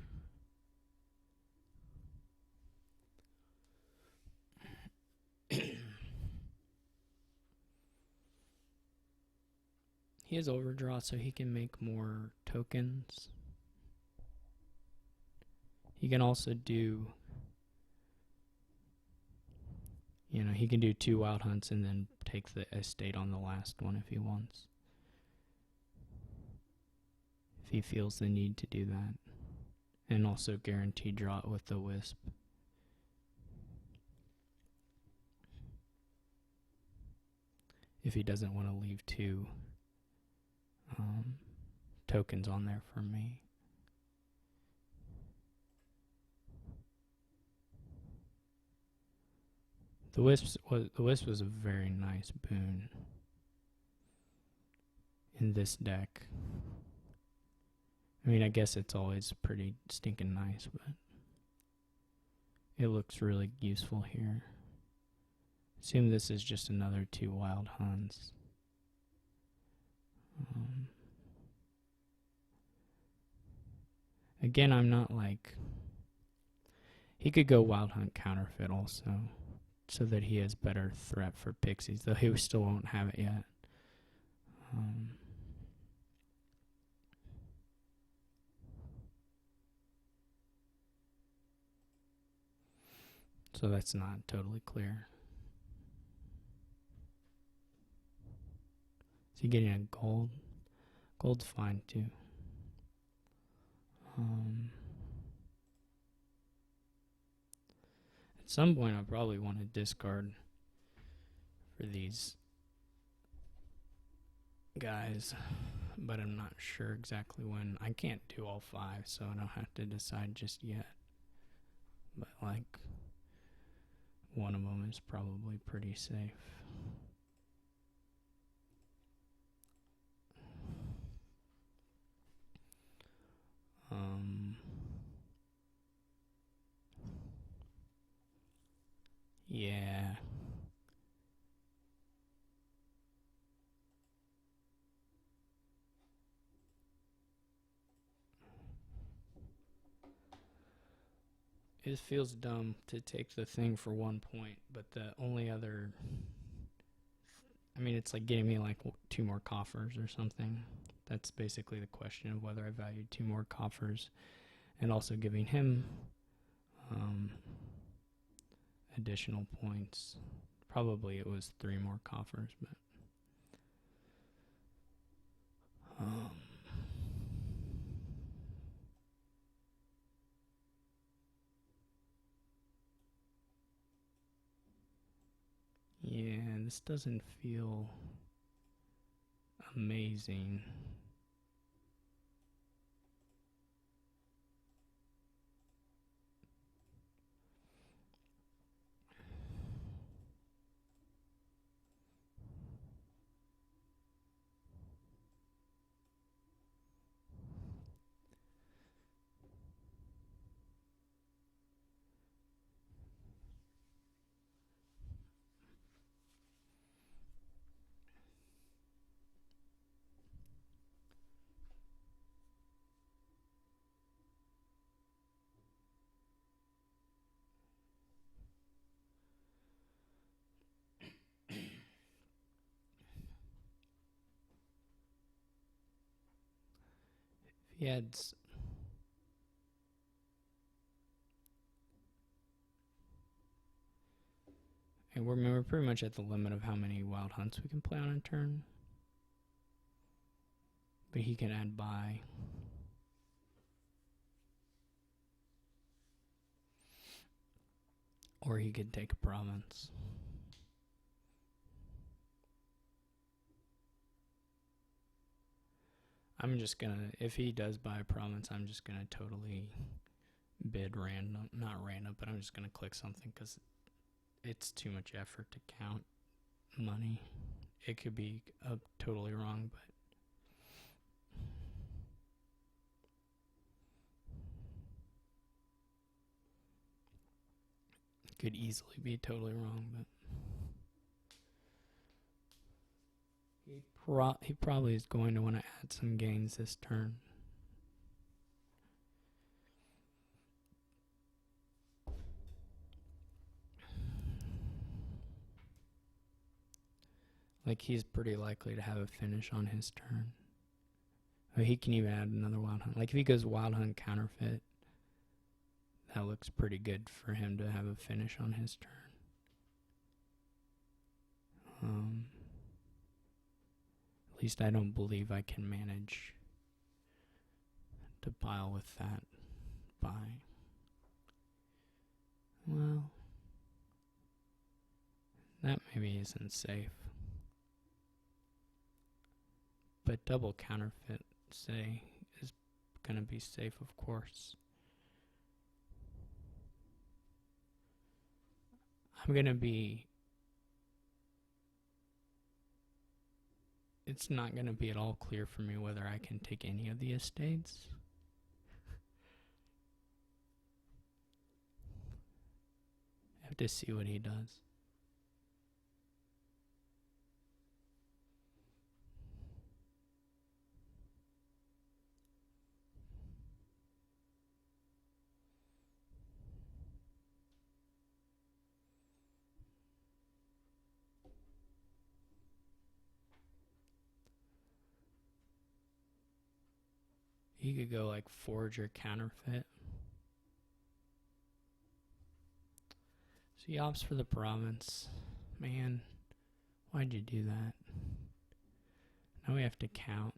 He has overdraw, so he can make more tokens. He can also do, he can do 2 wild hunts and then take the estate on the last one if he wants. If he feels the need to do that. And also guarantee draw it with the wisp. If he doesn't want to leave 2 tokens on there for me. The wisp was a very nice boon in this deck. I mean, I guess it's always pretty stinking nice, but it looks really useful here. Assume this is just another 2 wild hunts. Again, I'm not like... He could go wild hunt counterfeit also, so that he has better threat for pixies, though he still won't have it yet. So that's not totally clear. Is he getting a gold? Gold's fine too. At some point I probably want to discard for these guys, but I'm not sure exactly when. I can't do all 5, so I don't have to decide just yet. But like, one of them is probably pretty safe. Yeah. It feels dumb to take the thing for 1 point, but the only other... I mean, it's like getting me like 2 more coffers or something. That's basically the question of whether I valued 2 more coffers, and also giving him additional points. Probably it was 3 more coffers, but yeah, this doesn't feel amazing. He had. And we're pretty much at the limit of how many wild hunts we can play on a turn. But he can add by. Or he could take a province. I'm just gonna, if he does buy a province, I'm just gonna totally bid random, not random, but I'm just gonna click something because it's too much effort to count money. It could be totally wrong, but it could easily be totally wrong, but he probably is going to want to add some gains this turn. Like, he's pretty likely to have a finish on his turn. Or he can even add another wild hunt. Like, if he goes wild hunt counterfeit, that looks pretty good for him to have a finish on his turn. At least I don't believe I can manage to pile with that buy. Well, that maybe isn't safe. But double counterfeit, say, is going to be safe, of course. I'm going to be... It's not going to be at all clear for me whether I can take any of the estates. I have to see what he does. He could go like forge or counterfeit. So he opts for the province. Man, why'd you do that? Now we have to count.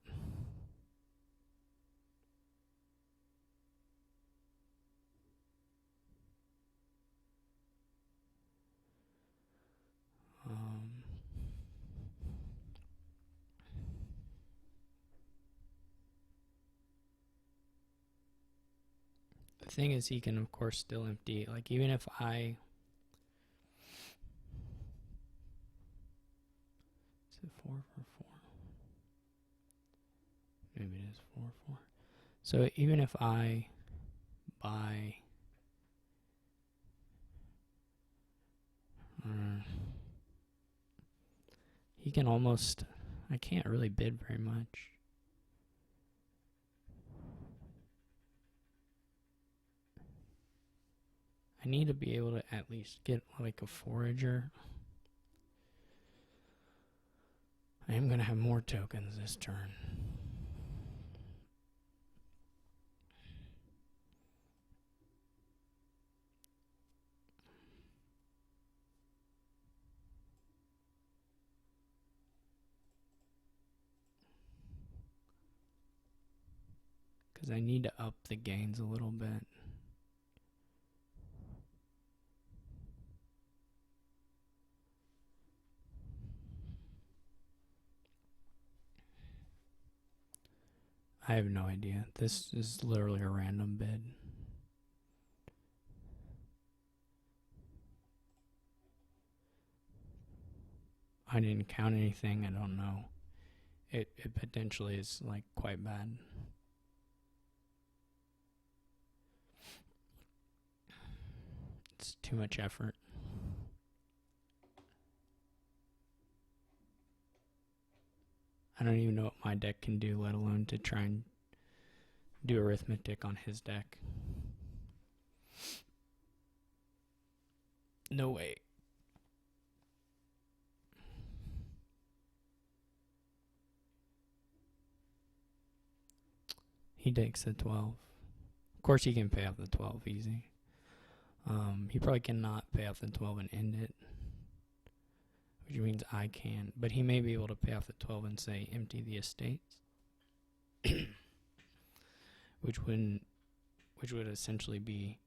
The thing is, he can, of course, still empty. Like, even if I... Is it 4 for 4? Maybe it is 4 4. So even if I buy... he can almost... I can't really bid very much. I need to be able to at least get like a forager. I am going to have more tokens this turn. Because I need to up the gains a little bit. I have no idea. This is literally a random bid. I didn't count anything. I don't know. It potentially is like quite bad. It's too much effort. I don't even know what my deck can do, let alone to try and do arithmetic on his deck. No way. He takes the 12. Of course, he can pay off the 12 easy. He probably cannot pay off the 12 and end it, which means I can. But he may be able to pay off the 12 and say empty the estates, which would essentially be,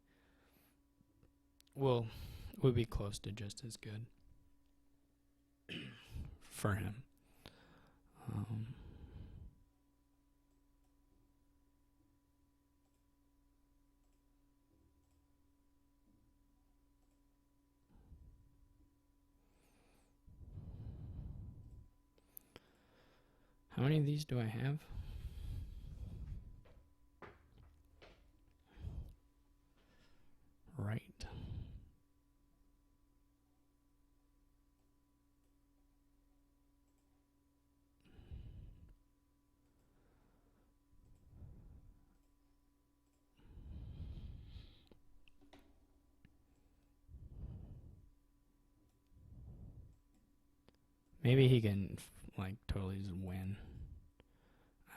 well, would be close to just as good for him. How many of these do I have? Right. Maybe he can, like, totally just win.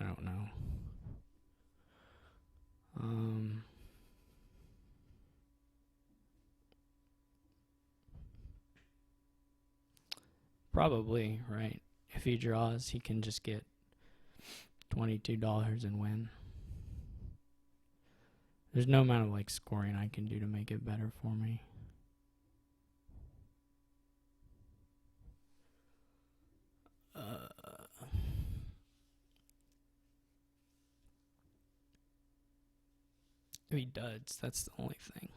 I don't know. Probably, right. If he draws, he can just get $22 and win. There's no amount of, like, scoring I can do to make it better for me. He does. That's the only thing.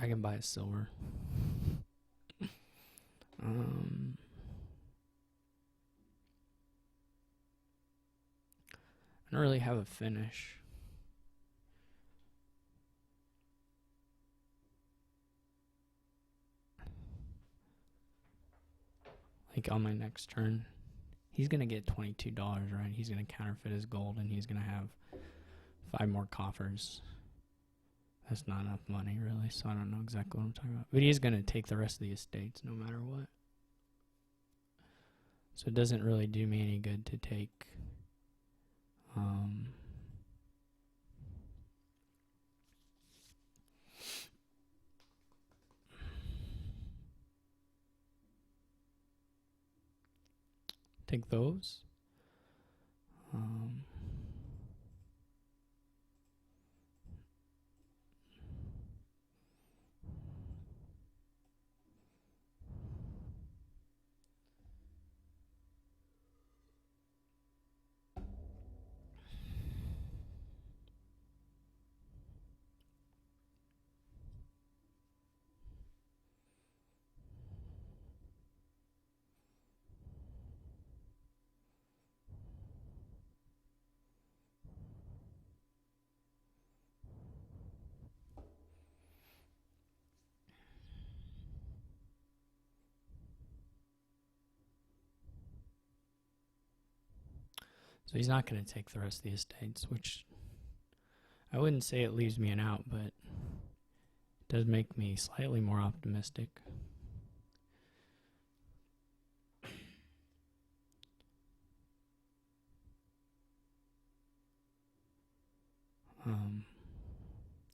I can buy a silver. I don't really have a finish. Like on my next turn, he's going to get $22, right? He's going to counterfeit his gold and he's going to have 5 more coffers. That's not enough money, really, so I don't know exactly what I'm talking about. But he's going to take the rest of the estates no matter what. So it doesn't really do me any good to take take those. So he's not going to take the rest of the estates, which I wouldn't say it leaves me an out, but it does make me slightly more optimistic.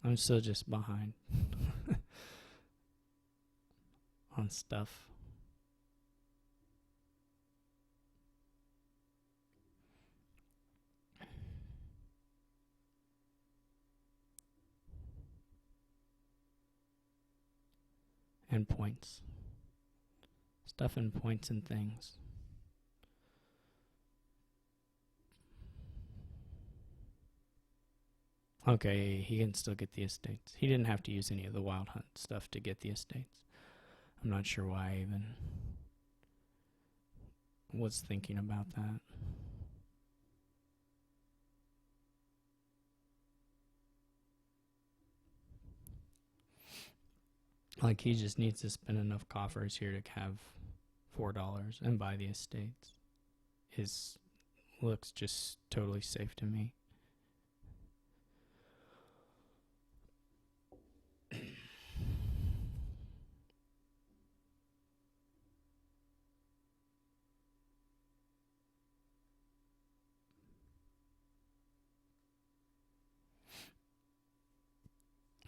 I'm still just behind on stuff. And points. Stuff and points and things. Okay, he can still get the estates. He didn't have to use any of the wild hunt stuff to get the estates. I'm not sure why I even was thinking about that. Like, he just needs to spend enough coffers here to have $4 and buy the estates. Is looks just totally safe to me.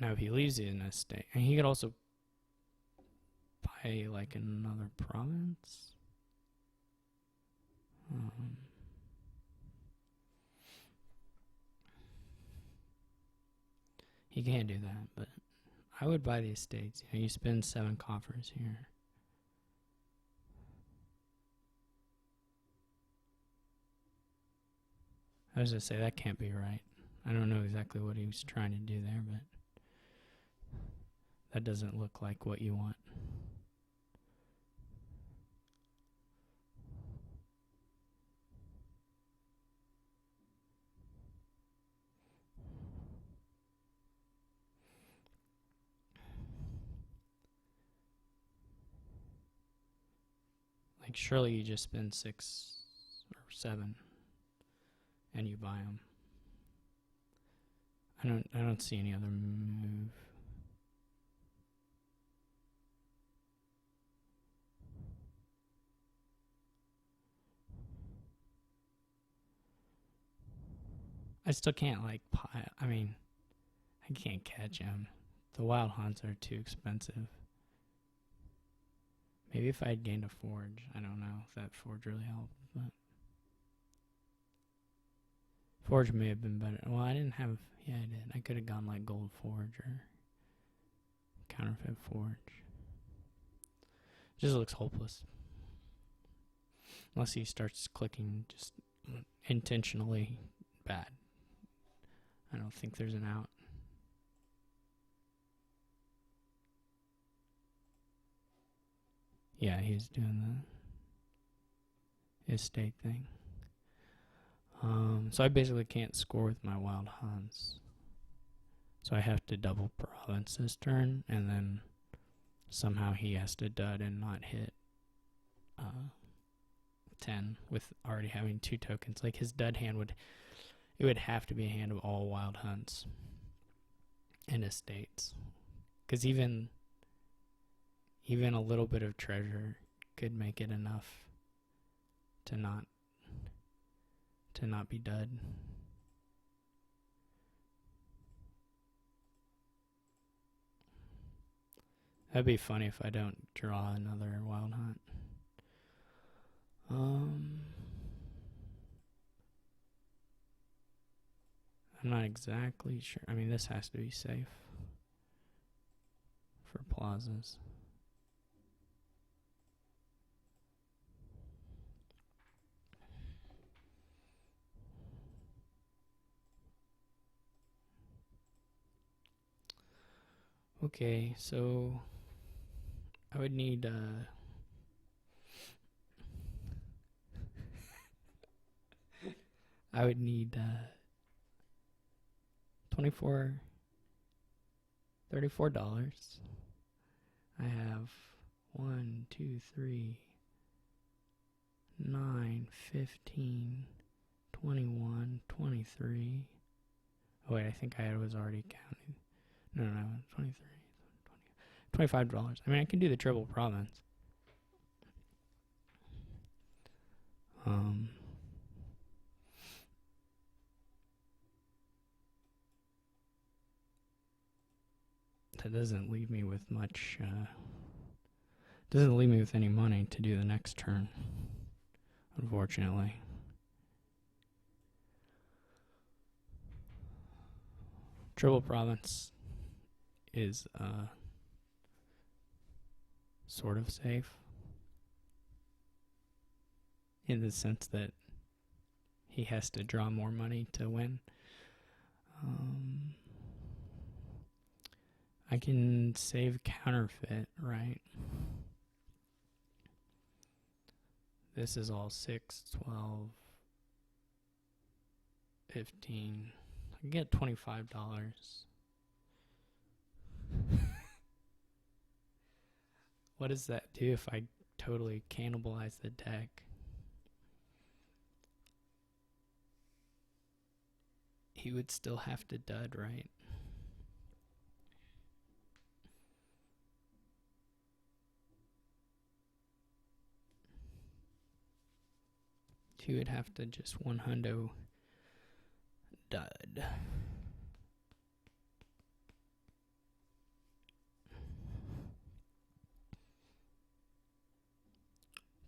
Now, if he leaves it in a state, and he could also buy like another province. He can't do that, but I would buy the estates. You spend 7 coffers here. I was gonna say that can't be right. I don't know exactly what he was trying to do there, but that doesn't look like what you want. Like, surely you just spend 6 or 7 and you buy them. I don't see any other move. I still can't I can't catch him. The wild hunts are too expensive. Maybe if I had gained a forge, I don't know if that forge really helped, but forge may have been better. Well, I didn't have, yeah, I did. I could have gone like gold forge or counterfeit forge. It just looks hopeless. Unless he starts clicking just intentionally bad. I don't think there's an out. Yeah, he's doing the estate thing. So I basically can't score with my wild hunts. So I have to double province this turn, and then somehow he has to dud and not hit 10 with already having 2 tokens. Like, his dud hand would have to be a hand of all wild hunts and estates. Because even a little bit of treasure could make it enough to not be dud. That'd be funny if I don't draw another wild hunt. I'm not exactly sure. I mean, this has to be safe for plazas. Okay, so I would need $34. I have 1, 2, 3, 9, 15, 21, 23. Oh wait, I think I was already counting. No, 23, 20, $25. I mean, I can do the triple province. That doesn't leave me with much. Doesn't leave me with any money to do the next turn, unfortunately. Triple province is sort of safe in the sense that he has to draw more money to win. I can save counterfeit, right? This is all 6, 12, 15. I can get $25. What does that do if I totally cannibalize the deck? he would still have to dud, right? He would have to just 100 dud.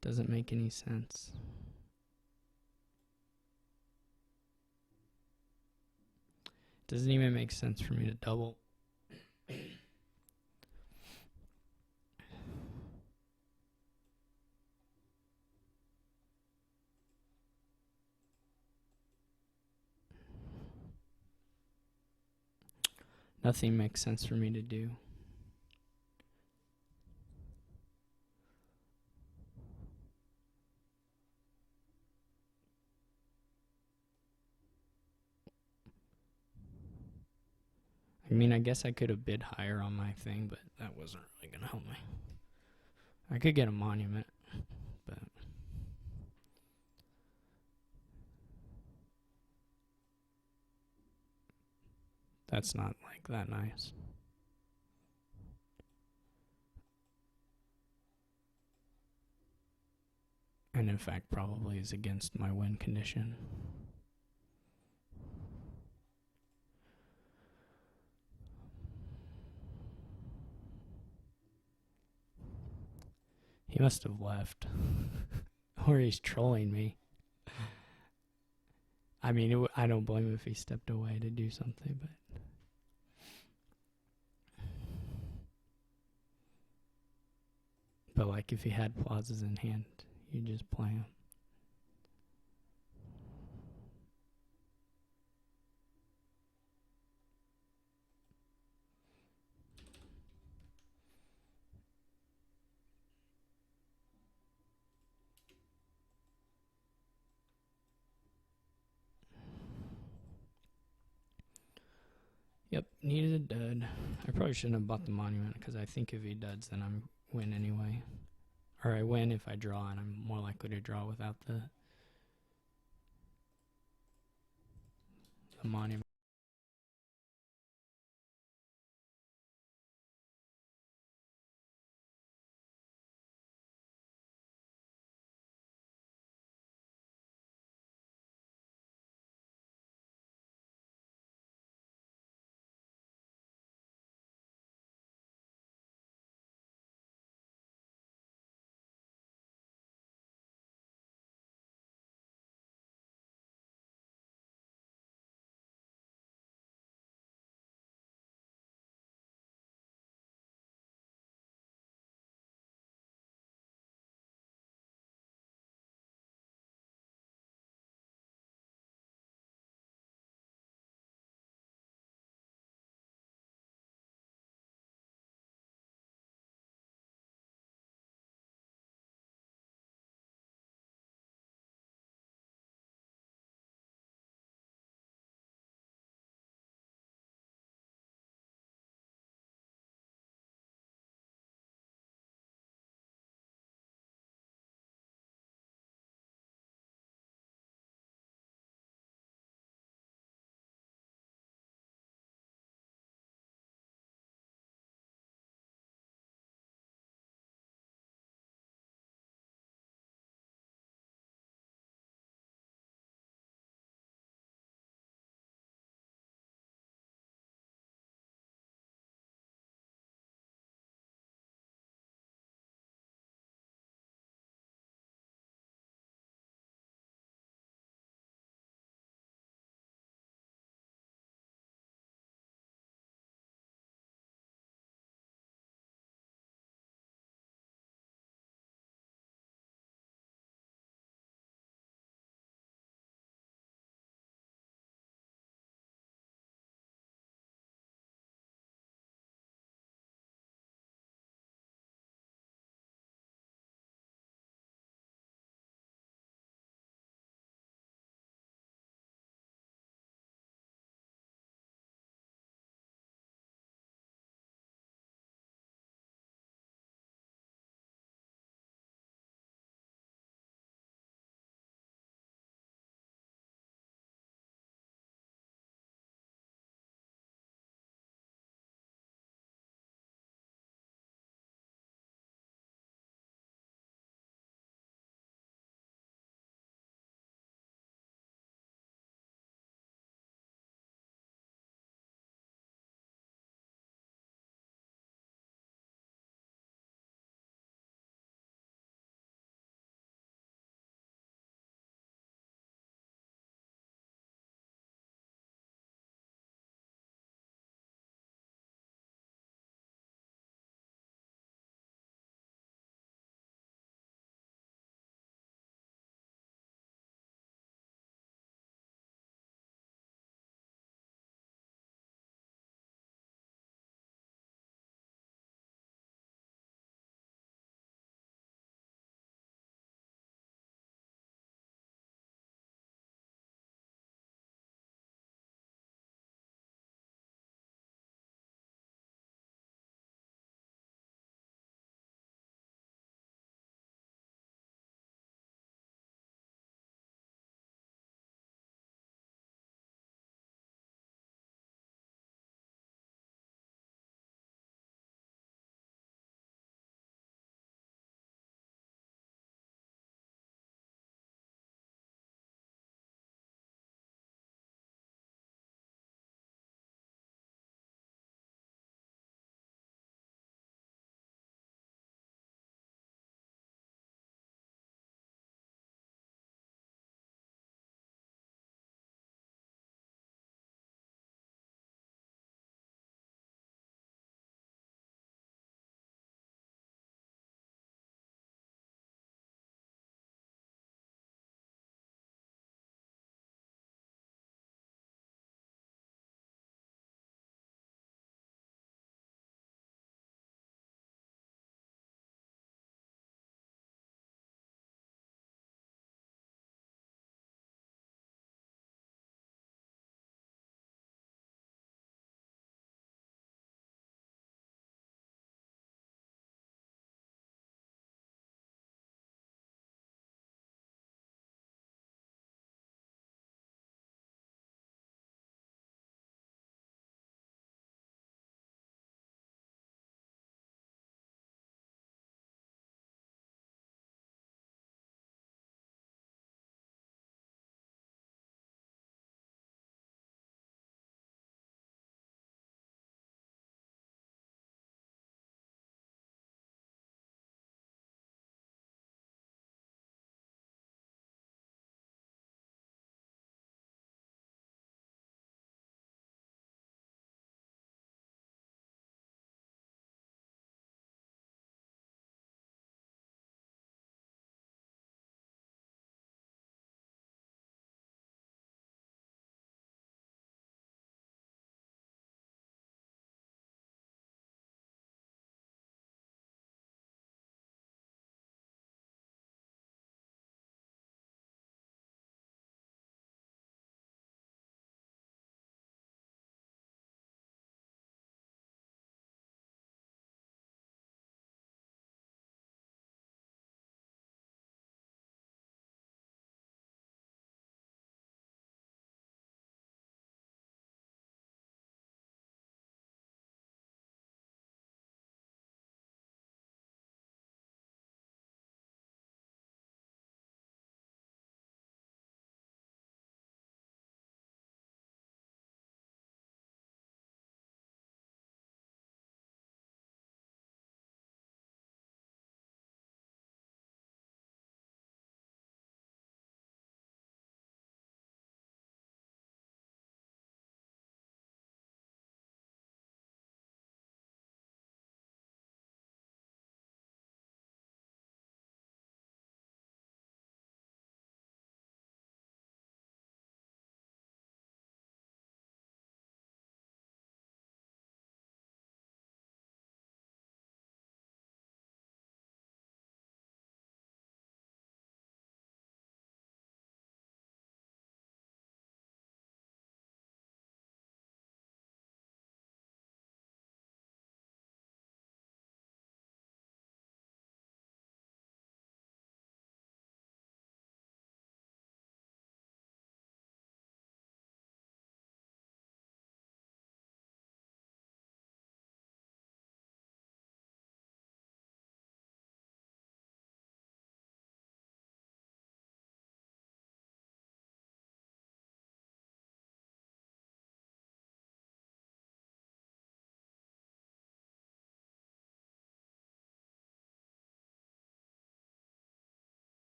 Doesn't make any sense. Doesn't even make sense for me to double. Nothing makes sense for me to do. I mean, I guess I could have bid higher on my thing, but that wasn't really going to help me. I could get a monument, but that's not like that nice. And in fact, probably is against my win condition. He must have left. Or he's trolling me. I mean, I don't blame him if he stepped away to do something, but... But like if he had plazas in hand, you just play him. Yep, needed a dud. I probably shouldn't have bought the monument because I think if he duds, then I win anyway. Or I win if I draw, and I'm more likely to draw without the monument.